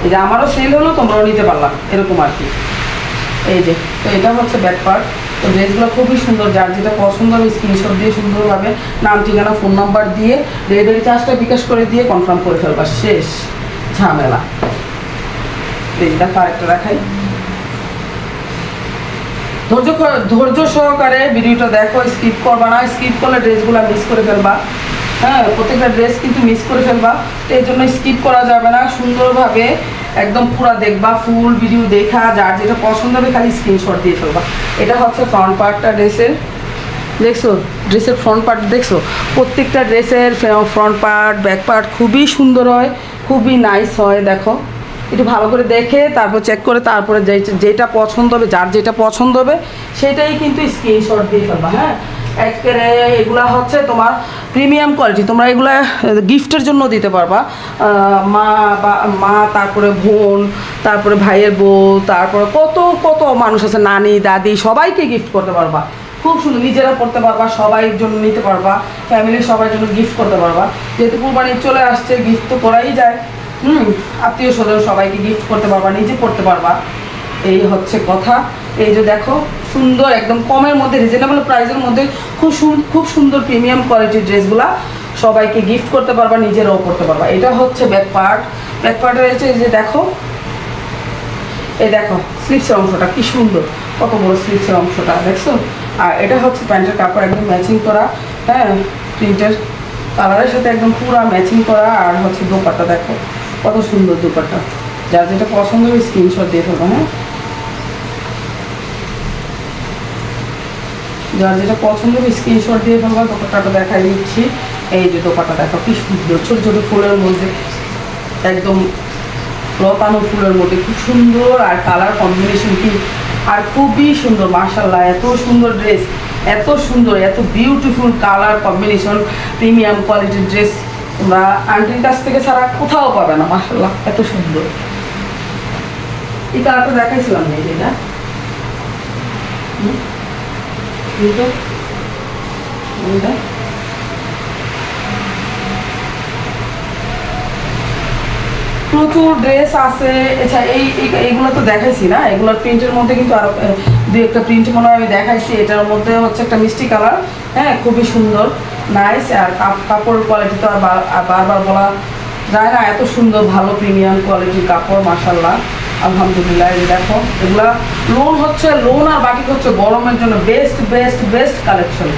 S1: এই যে আমারও সেল হলো, তোমরাও নিতে পারলাম, এরকম আর কি। এই যে তো এটা হচ্ছে ব্যাক পার্ট। তো ড্রেসগুলো খুবই সুন্দর, যার যেটা পছন্দ হবে স্ক্রিনশট দিয়ে সুন্দরভাবে নাম ঠিকানা ফোন নাম্বার দিয়ে ডেলিভারি চার্জটা বিকাশ করে দিয়ে কনফার্ম করে ফেলবা, শেষ ঝামেলা। এই যে দেখো আরেকটা দেখাই, ধৈর্য সহকারে ভিডিওটা দেখো, স্কিপ করবা না, স্কিপ করলে ড্রেসগুলো মিস করে ফেলবা। হ্যাঁ প্রত্যেকটা ড্রেস কিন্তু মিস করে ফেলবা, এই জন্য স্কিপ করা যাবে না, সুন্দরভাবে একদম পুরো দেখবা, ফুল ভিডিও দেখা যার যেটা পছন্দ হবে খালি স্ক্রিনশট দিয়ে ফেলবা। এটা হচ্ছে ফ্রন্ট পার্টটা ড্রেসের, দেখছো ড্রেসের ফ্রন্ট পার্ট দেখছো, প্রত্যেকটা ড্রেসের ফ্রন্ট পার্ট ব্যাক পার্ট খুবই সুন্দর হয়, খুবই নাইস হয়। দেখো একটু ভালো করে দেখে তারপর চেক করে তারপরে যেটা পছন্দ হবে, যার যেটা পছন্দ হবে সেটাই কিন্তু স্ক্রিনশট দিয়ে ফেলবা। হ্যাঁ, একেবারে এগুলা হচ্ছে তোমার প্রিমিয়াম কোয়ালিটি, তোমরা এগুলা গিফটের জন্য দিতে পারবা। মা তারপরে বোন, তারপরে ভাইয়ের বউ, তারপরে কত কত মানুষ আছে, নানি দাদি, সবাইকে গিফট করতে পারবা। খুব সুন্দর, নিজেরা পড়তে পারবা, সবাইয়ের জন্য নিতে পারবা, ফ্যামিলির সবার জন্য গিফট করতে পারবা। যেহেতু কুরবানি চলে আসছে, গিফট তো করাই যায়। আত্মীয় স্বজন সবাইকে গিফট করতে পারবা, নিজে পড়তে পারবা, এই হচ্ছে কথা। এই যে দেখো সুন্দর, একদম কমের মধ্যে, রিজনেবল প্রাইসের মধ্যে খুব সুন্দর প্রিমিয়াম কোয়ালিটির ড্রেসগুলা সবাইকে গিফট করতে পারবা, নিজেরাও পড়তে পারবা। এটা হচ্ছে ব্যাক পার্ট। ব্যাক পার্টে রয়েছে এই যে দেখো, এই দেখো স্লিভসের অংশটা কি সুন্দর, কত বড় স্লিভসের অংশটা দেখছো। আর এটা হচ্ছে প্যান্টের কাপড়, একদম ম্যাচিং করা। হ্যাঁ, প্রিন্টের কালারের সাথে একদম পুরো ম্যাচিং করা। আর হচ্ছে দোপাট্টা দেখো কত সুন্দর দোপাট্টা, যার যেটা পছন্দ হবে স্ক্রিনশট দিয়ে ফেলবো। হ্যাঁ, যার যেটা পছন্দ হবে স্ক্রিনশট দিয়ে ফেলবো। দোপাট্টাটা দেখাই দিচ্ছি, এই যে দোপাট্টা দেখো কি সুন্দর, ছোটো ছোটো ফুলের মধ্যে, একদম লতানো ফুলের মধ্যে, খুব সুন্দর। আর কালার কম্বিনেশন কি, আর খুবই সুন্দর মাশাআল্লাহ। এত সুন্দর ড্রেস, এত সুন্দর, এত বিউটিফুল কালার কম্বিনেশন, প্রিমিয়াম কোয়ালিটির ড্রেস তোমরা আন্টির কাছ থেকে ছাড়া কোথাও পাবে না। মাশাআল্লাহ এত সুন্দর। এই কালারটা দেখাইছিলাম না, এটা প্রচুর ড্রেস আছে। এছাড়া এইগুলো তো দেখাইছি না, এগুলোর প্রিন্টের মধ্যে কিন্তু আরো দু একটা প্রিন্ট মনে হয় আমি দেখাইছি। এটার মধ্যে হচ্ছে একটা মিষ্টি কালার, হ্যাঁ খুবই সুন্দর, নাইস। আর কাপড় কোয়ালিটি তো আর বারবার বলা যায় না, এত সুন্দর ভালো প্রিমিয়াম কোয়ালিটির কাপড় মাশাআল্লাহ আলহামদুলিল্লাহ। এই দেখো এগুলা লোন আর বাকি হচ্ছে গরমের জন্য বেস্ট বেস্ট বেস্ট কালেকশন।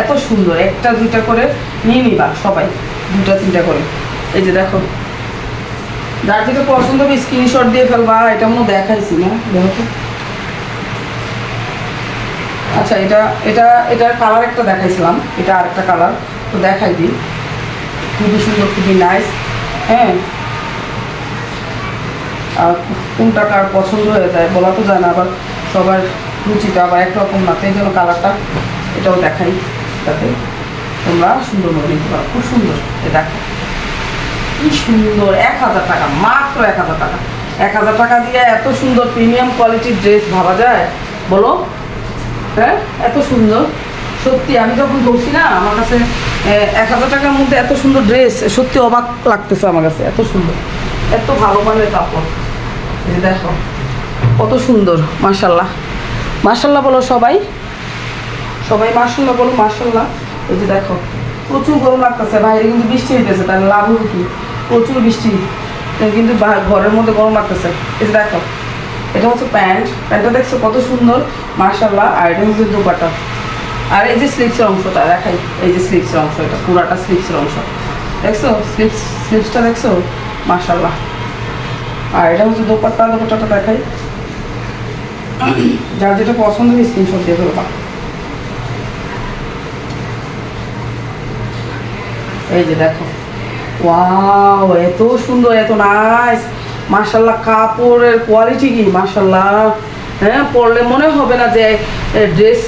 S1: এত সুন্দর, একটা দুইটা করে নিয়ে নিবা সবাই, দুটা তিনটা করে। এই যে দেখো, যার যেটা পছন্দ হবে স্ক্রিনশট দিয়ে ফেলবা। এটা মনে দেখাইছি না, দেখো। আচ্ছা, এটার কালার একটা দেখাইছিলাম, এটা আরেকটা কালার তো দেখাই দিই। খুবই সুন্দর, খুবই নাইস। হ্যাঁ, আর কোনটা কার পছন্দ হয়ে যায় বলা তো যায় না, আবার সবার রুচিটা আবার একরকম না, এই জন্য কালারটা এটাও দেখাই, যাতে তোমরা সুন্দর মনে নিতে পারো। খুব সুন্দর, এ দেখো কি সুন্দর। 1000 টাকা, মাত্র 1000 টাকা। 1000 টাকা দিয়ে এত সুন্দর প্রিমিয়াম কোয়ালিটির ড্রেস ভাবা যায় বলো? হ্যাঁ, এত সুন্দর সত্যি। আমি যখন বলছি না আমার কাছে 1000 টাকার মধ্যে এত সুন্দর ড্রেস, সত্যি অবাক লাগতেছে আমার কাছে। এত সুন্দর, এত ভালো মানের কাপড়। এই দেখো কত সুন্দর, মাশাআল্লাহ মাশাআল্লাহ বলো সবাই, সবাই মাশাআল্লাহ বলো, মাশাআল্লাহ। এই যে দেখো প্রচুর গরম লাগতেছে, বাইরে কিন্তু বৃষ্টি হইতেছে, তাহলে লাভ হবে কি, প্রচুর বৃষ্টি কিন্তু ঘরের মধ্যে গরম লাগতেছে। এই যে দেখো এটা হচ্ছে প্যান্টটা দেখছো কত সুন্দর মাশাআল্লাহ। আর এটা হচ্ছে দোপাট্টা। আর এই যে স্লিভসের অংশটা দেখাই, এই যে স্লিভসের অংশ, এটা পুরাটা স্লিভসের অংশ দেখছো, স্লিভসটা দেখছো মাশাআল্লাহ। আর এটা হচ্ছে দোপাট্টাটা দেখাই, যার যেটা পছন্দ হবে স্ক্রিনশট দিয়ে ফেলবা। এই যে দেখো, ওয়াও এত সুন্দর, এত নাইস মাশাআল্লাহ। কাপড়ের কোয়ালিটি কি মাশাআল্লাহ। হ্যাঁ, পরলে মনে হবে না যে ড্রেস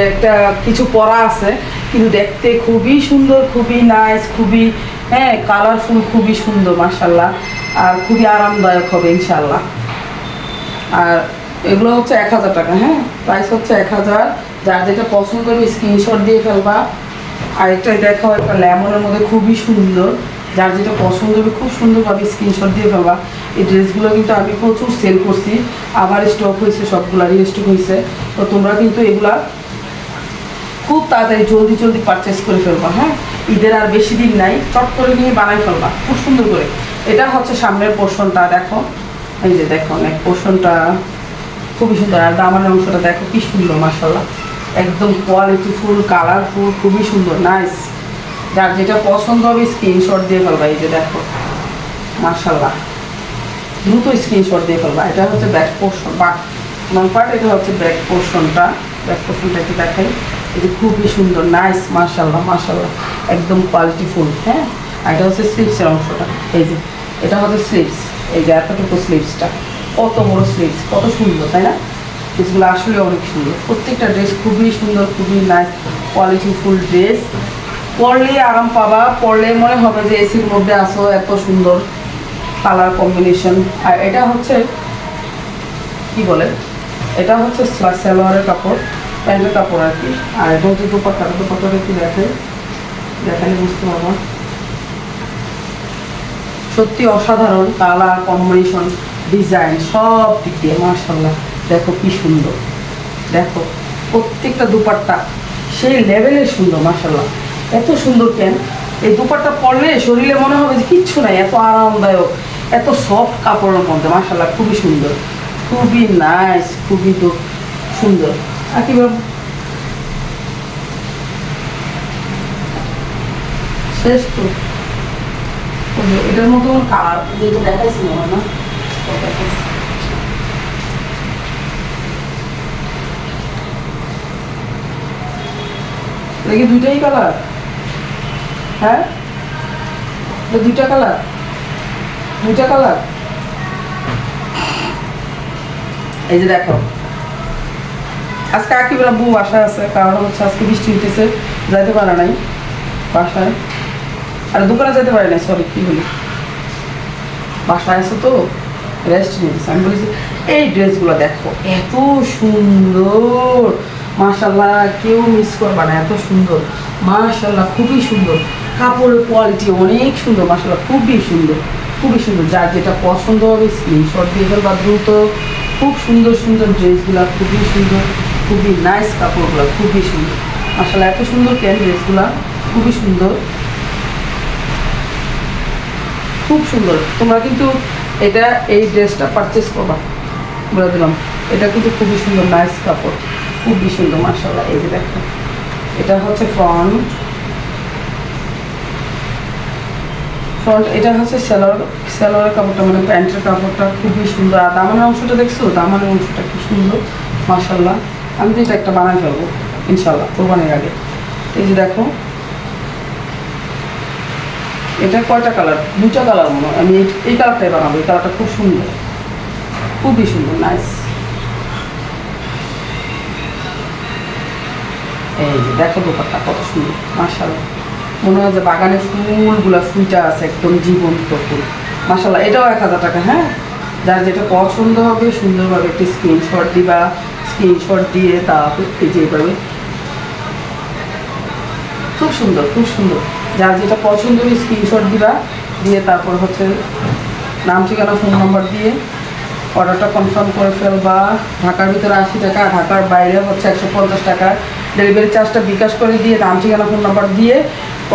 S1: একটা কিছু পরা আছে, কিন্তু দেখতে খুবই সুন্দর, খুবই নাইস, খুবই হ্যাঁ কালারফুল, খুবই সুন্দর মাশাআল্লাহ। আর খুবই আরামদায়ক হবে ইনশাআল্লাহ। আর এগুলো হচ্ছে 1000 টাকা। হ্যাঁ, প্রাইস হচ্ছে 1000। যার যেটা পছন্দ হবে স্ক্রিনশট দিয়ে ফেলবা। আরেকটাই দেখো, একটা লেমনের মধ্যে খুবই সুন্দর, যার যেটা পছন্দ হবে খুব সুন্দরভাবে স্ক্রিনশট দিয়ে ফেলবা। এই ড্রেসগুলো কিন্তু আমি প্রচুর সেল করছি, আবার স্টক হয়েছে, সবগুলা রিস্টক হয়েছে। তো তোমরা কিন্তু এগুলা খুব তাড়াতাড়ি জলদি জলদি পারচেস করে ফেলবা। হ্যাঁ, ঈদের আর বেশি দিন নাই, চট করে নিয়ে বানাই ফেলবা খুব সুন্দর করে। এটা হচ্ছে সামনের পোর্শনটা দেখো, এই যে দেখো অনেক পোর্শনটা খুবই সুন্দর। আর দামানের অংশটা দেখো কি সুন্দর মাশাআল্লাহ, একদম কোয়ালিটিফুল, কালারফুল, খুবই সুন্দর নাইস। যার যেটা পছন্দ হবে স্ক্রিনশট দিয়ে ফেলবা। এই যে দেখো মাশাআল্লাহ, দ্রুত স্ক্রিনশট দিয়ে ফেলবা। এটা হচ্ছে ব্যাক পোর্শন বা নন পার্ট, এটা হচ্ছে ব্যাক পোর্শনটা একটু দেখাই। এই যে খুবই সুন্দর নাইস মাশাআল্লাহ মাশাআল্লাহ, একদম কোয়ালিটিফুল। হ্যাঁ, আর এটা হচ্ছে স্লিভসের অংশটা, এই যে এটা হচ্ছে স্লিভস। এই যে এতটুকু স্লিভসটা, কত বড় স্লিভস, কত সুন্দর তাই না? ড্রেসগুলো আসলে অনেক সুন্দর, প্রত্যেকটা ড্রেস খুবই সুন্দর, খুবই নাইস কোয়ালিটিফুল ড্রেস। পরলে আরাম পাবা, পরলে মনে হবে যে এসির মধ্যে আসো, এত সুন্দর কালার কম্বিনেশন। আর এটা হচ্ছে কি বলে, এটা হচ্ছে সালোয়ারের কাপড়, প্যান্টের কাপড় আর কি। আর এটা হচ্ছে দুপাট্টাটা একটু দেখালে বুঝতে পারবো। সত্যি অসাধারণ কালার কম্বিনেশন, ডিজাইন সব দিক দিয়ে মাশাআল্লাহ। দেখো কি সুন্দর, দেখো প্রত্যেকটা দুপাট্টা সেই লেভেলের সুন্দর মাশাআল্লাহ। এত সুন্দর কেন, এই দুপাট্টা পরলে শরীরে মনে হবে যে কিচ্ছু নাই, এত আরামদায়ক, এত সফট কাপড়ের মধ্যে মাশাআল্লাহ, খুবই সুন্দর, খুবই নাইস, খুবই সুন্দর। আর কি শেষ তো এটার মতো কালার যেটা দেখাইছি না, দেখি দুইটাই কালার, হ্যাঁ দুইটা কালার, দুইটা কালার। এই যে দেখো, আজকে আকিবের আব্বু বাসায় আছে, কারণ হচ্ছে আজকে বৃষ্টি হইতেছে, যাইতে পারে নাই বাসায়, আর দোকানে যেতে পারে নাই, সরি কি বলি, বাসায় আছে তো রেস্ট নিতেছে। আমি বলেছি এই ড্রেসগুলো দেখো এত সুন্দর মাশাআল্লাহ, কেউ মিস করবা না, এত সুন্দর মাশাআল্লাহ, খুবই সুন্দর, কাপড়ের কোয়ালিটি অনেক সুন্দর মাশাআল্লাহ, খুবই সুন্দর, খুবই সুন্দর। যার যেটা পছন্দ হবে স্ক্রিনশট দিয়ে ফেলবা দ্রুত। খুব সুন্দর সুন্দর ড্রেসগুলো, খুবই সুন্দর, খুবই নাইস কাপড়গুলো, খুবই সুন্দর মাশাআল্লাহ। এত সুন্দর কেন ড্রেসগুলো, খুবই সুন্দর, খুব সুন্দর। তোমরা কিন্তু এটা এই ড্রেসটা পারচেস করবা, বলে দিলাম, এটা কিন্তু খুবই সুন্দর নাইস কাপড়, খুবই সুন্দর মাশাআল্লাহ। এই যে দেখো, এটা হচ্ছে ফ্রন্ট, এটা হচ্ছে সালোয়ারের কাপড়টা, মানে প্যান্টের কাপড়টা খুবই সুন্দর। আর দামানের অংশটা দেখছো, দামানের অংশটা কি সুন্দর মাশাআল্লাহ। আমি তো এটা একটা বানাই ফেলবো ইনশাআল্লাহ কোরবানির আগে। এই যে দেখো, এটা কয়টা কালার, দুটা কালার মনে হয়, আমি এই কালারটাই বানাবো, এই কালারটা খুব সুন্দর, খুবই সুন্দর নাইস। এই যে দেখো দোপাট্টা কত সুন্দর মাশাআল্লাহ, মনে হয় যে বাগানে ফুলগুলা ফুইটা আছে, একদম জীবন্ত ফুল মাশাআল্লাহ। এটাও 1000 টাকা। হ্যাঁ, যার যেটা পছন্দ হবে সুন্দরভাবে একটি স্ক্রিনশট দিবা, স্ক্রিনশট দিয়ে তারপর এই যে এইভাবে, খুব সুন্দর, খুব সুন্দর। যার যেটা পছন্দ হবে স্ক্রিনশট দিবা, দিয়ে তারপর হচ্ছে নাম ঠিকানা ফোন নাম্বার দিয়ে অর্ডারটা কনফার্ম করে ফেলবা। ঢাকার ভিতরে 80 টাকা, ঢাকার বাইরে হচ্ছে 150 টাকা। ডেলিভারি চার্জটা বিকাশ করে দিয়ে নাম ঠিকানা ফোন নাম্বার দিয়ে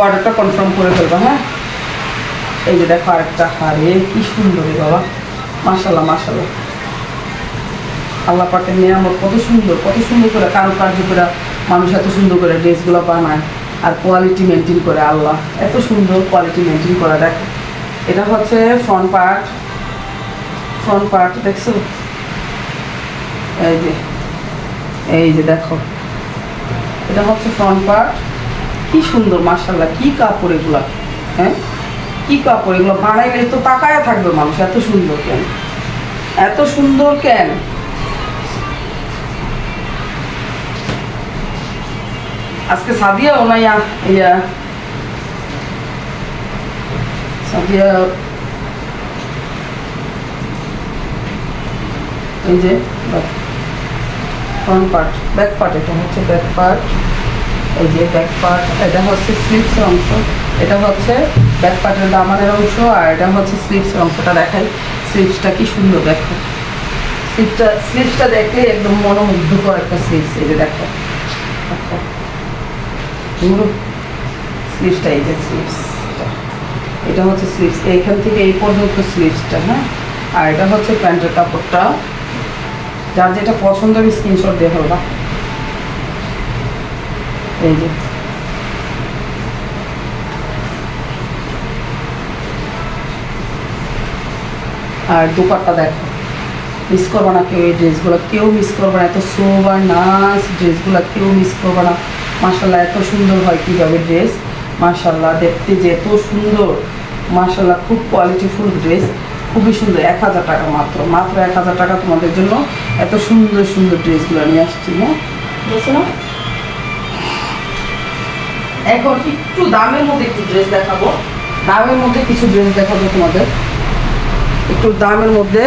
S1: অর্ডারটা কনফার্ম করে ফেলবা। হ্যাঁ, এই যে দেখো আরেকটা, হারে কি সুন্দর রে বাবা মাশাআল্লাহ মাশাআল্লাহ। আল্লাহ পাকের নিয়ামত, কত সুন্দর, কত সুন্দর করে কারুকার্য করে মানুষ এত সুন্দর করে ড্রেসগুলো বানায় আর কোয়ালিটি মেনটেন করে। আল্লাহ এত সুন্দর কোয়ালিটি মেনটেন করা। দেখো এটা হচ্ছে ফ্রন্ট পার্ট, ফ্রন্ট পার্ট দেখছো, এই যে দেখো, এটা হচ্ছে ফ্রন্ট পার্ট, কি সুন্দর মাশাআল্লাহ। কি কাপড় এগুলা, হ্যাঁ কি কাপড় এগুলো, বানাইলে তো তাকায় থাকবে মানুষ, এত সুন্দর কেন, এত সুন্দর কেন। আজকে সাদিয়াও নাই, সাদিয়া এই যে ফ্রন্ট পার্ট, ব্যাক পার্ট, এটা হচ্ছে ব্যাক পার্ট, এই যে ব্যাক পার্ট, এটা হচ্ছে স্লিভসের অংশ, এটা হচ্ছে ব্যাক পার্টের দামানের অংশ, আর এটা হচ্ছে স্লিভসের অংশটা। দেখাই স্লিভসটা কি সুন্দর, দেখো স্লিভসটা দেখলে একদম মনোমুগ্ধকর একটা স্লিভস। এই যে দেখো স্লিভসটা, এই যে স্লিভসটা, এটা হচ্ছে স্লিভস, এইখান থেকে এই পর্যন্ত স্লিভসটা। হ্যাঁ, আর এটা হচ্ছে প্যান্টের কাপড়টা। যার যেটা পছন্দ হবে স্ক্রিনশট দিয়ে ফেলবা। এই যে আর দুপাট্টা দেখো, মিস করবো না কেউ এই ড্রেসগুলো, কেউ মিস করবো না, এত সোবার নাইস ড্রেসগুলো কেউ মিস করবো না মাশাআল্লাহ। এত সুন্দর হয় কীভাবে ড্রেস মাশাআল্লাহ, দেখতে যে এত সুন্দর মাশাআল্লাহ, খুব কোয়ালিটিফুল ড্রেস। খুবই সুন্দর, 1000 টাকা মাত্র, মাত্র 1000 টাকা তোমাদের জন্য এত সুন্দর সুন্দর ড্রেসগুলো নিয়ে আসছি। হ্যাঁ বুঝছো না? এখন একটু দামের মধ্যে একটু ড্রেস দেখাবো, দামের মধ্যে কিছু ড্রেস দেখাবো তোমাদের, একটু দামের মধ্যে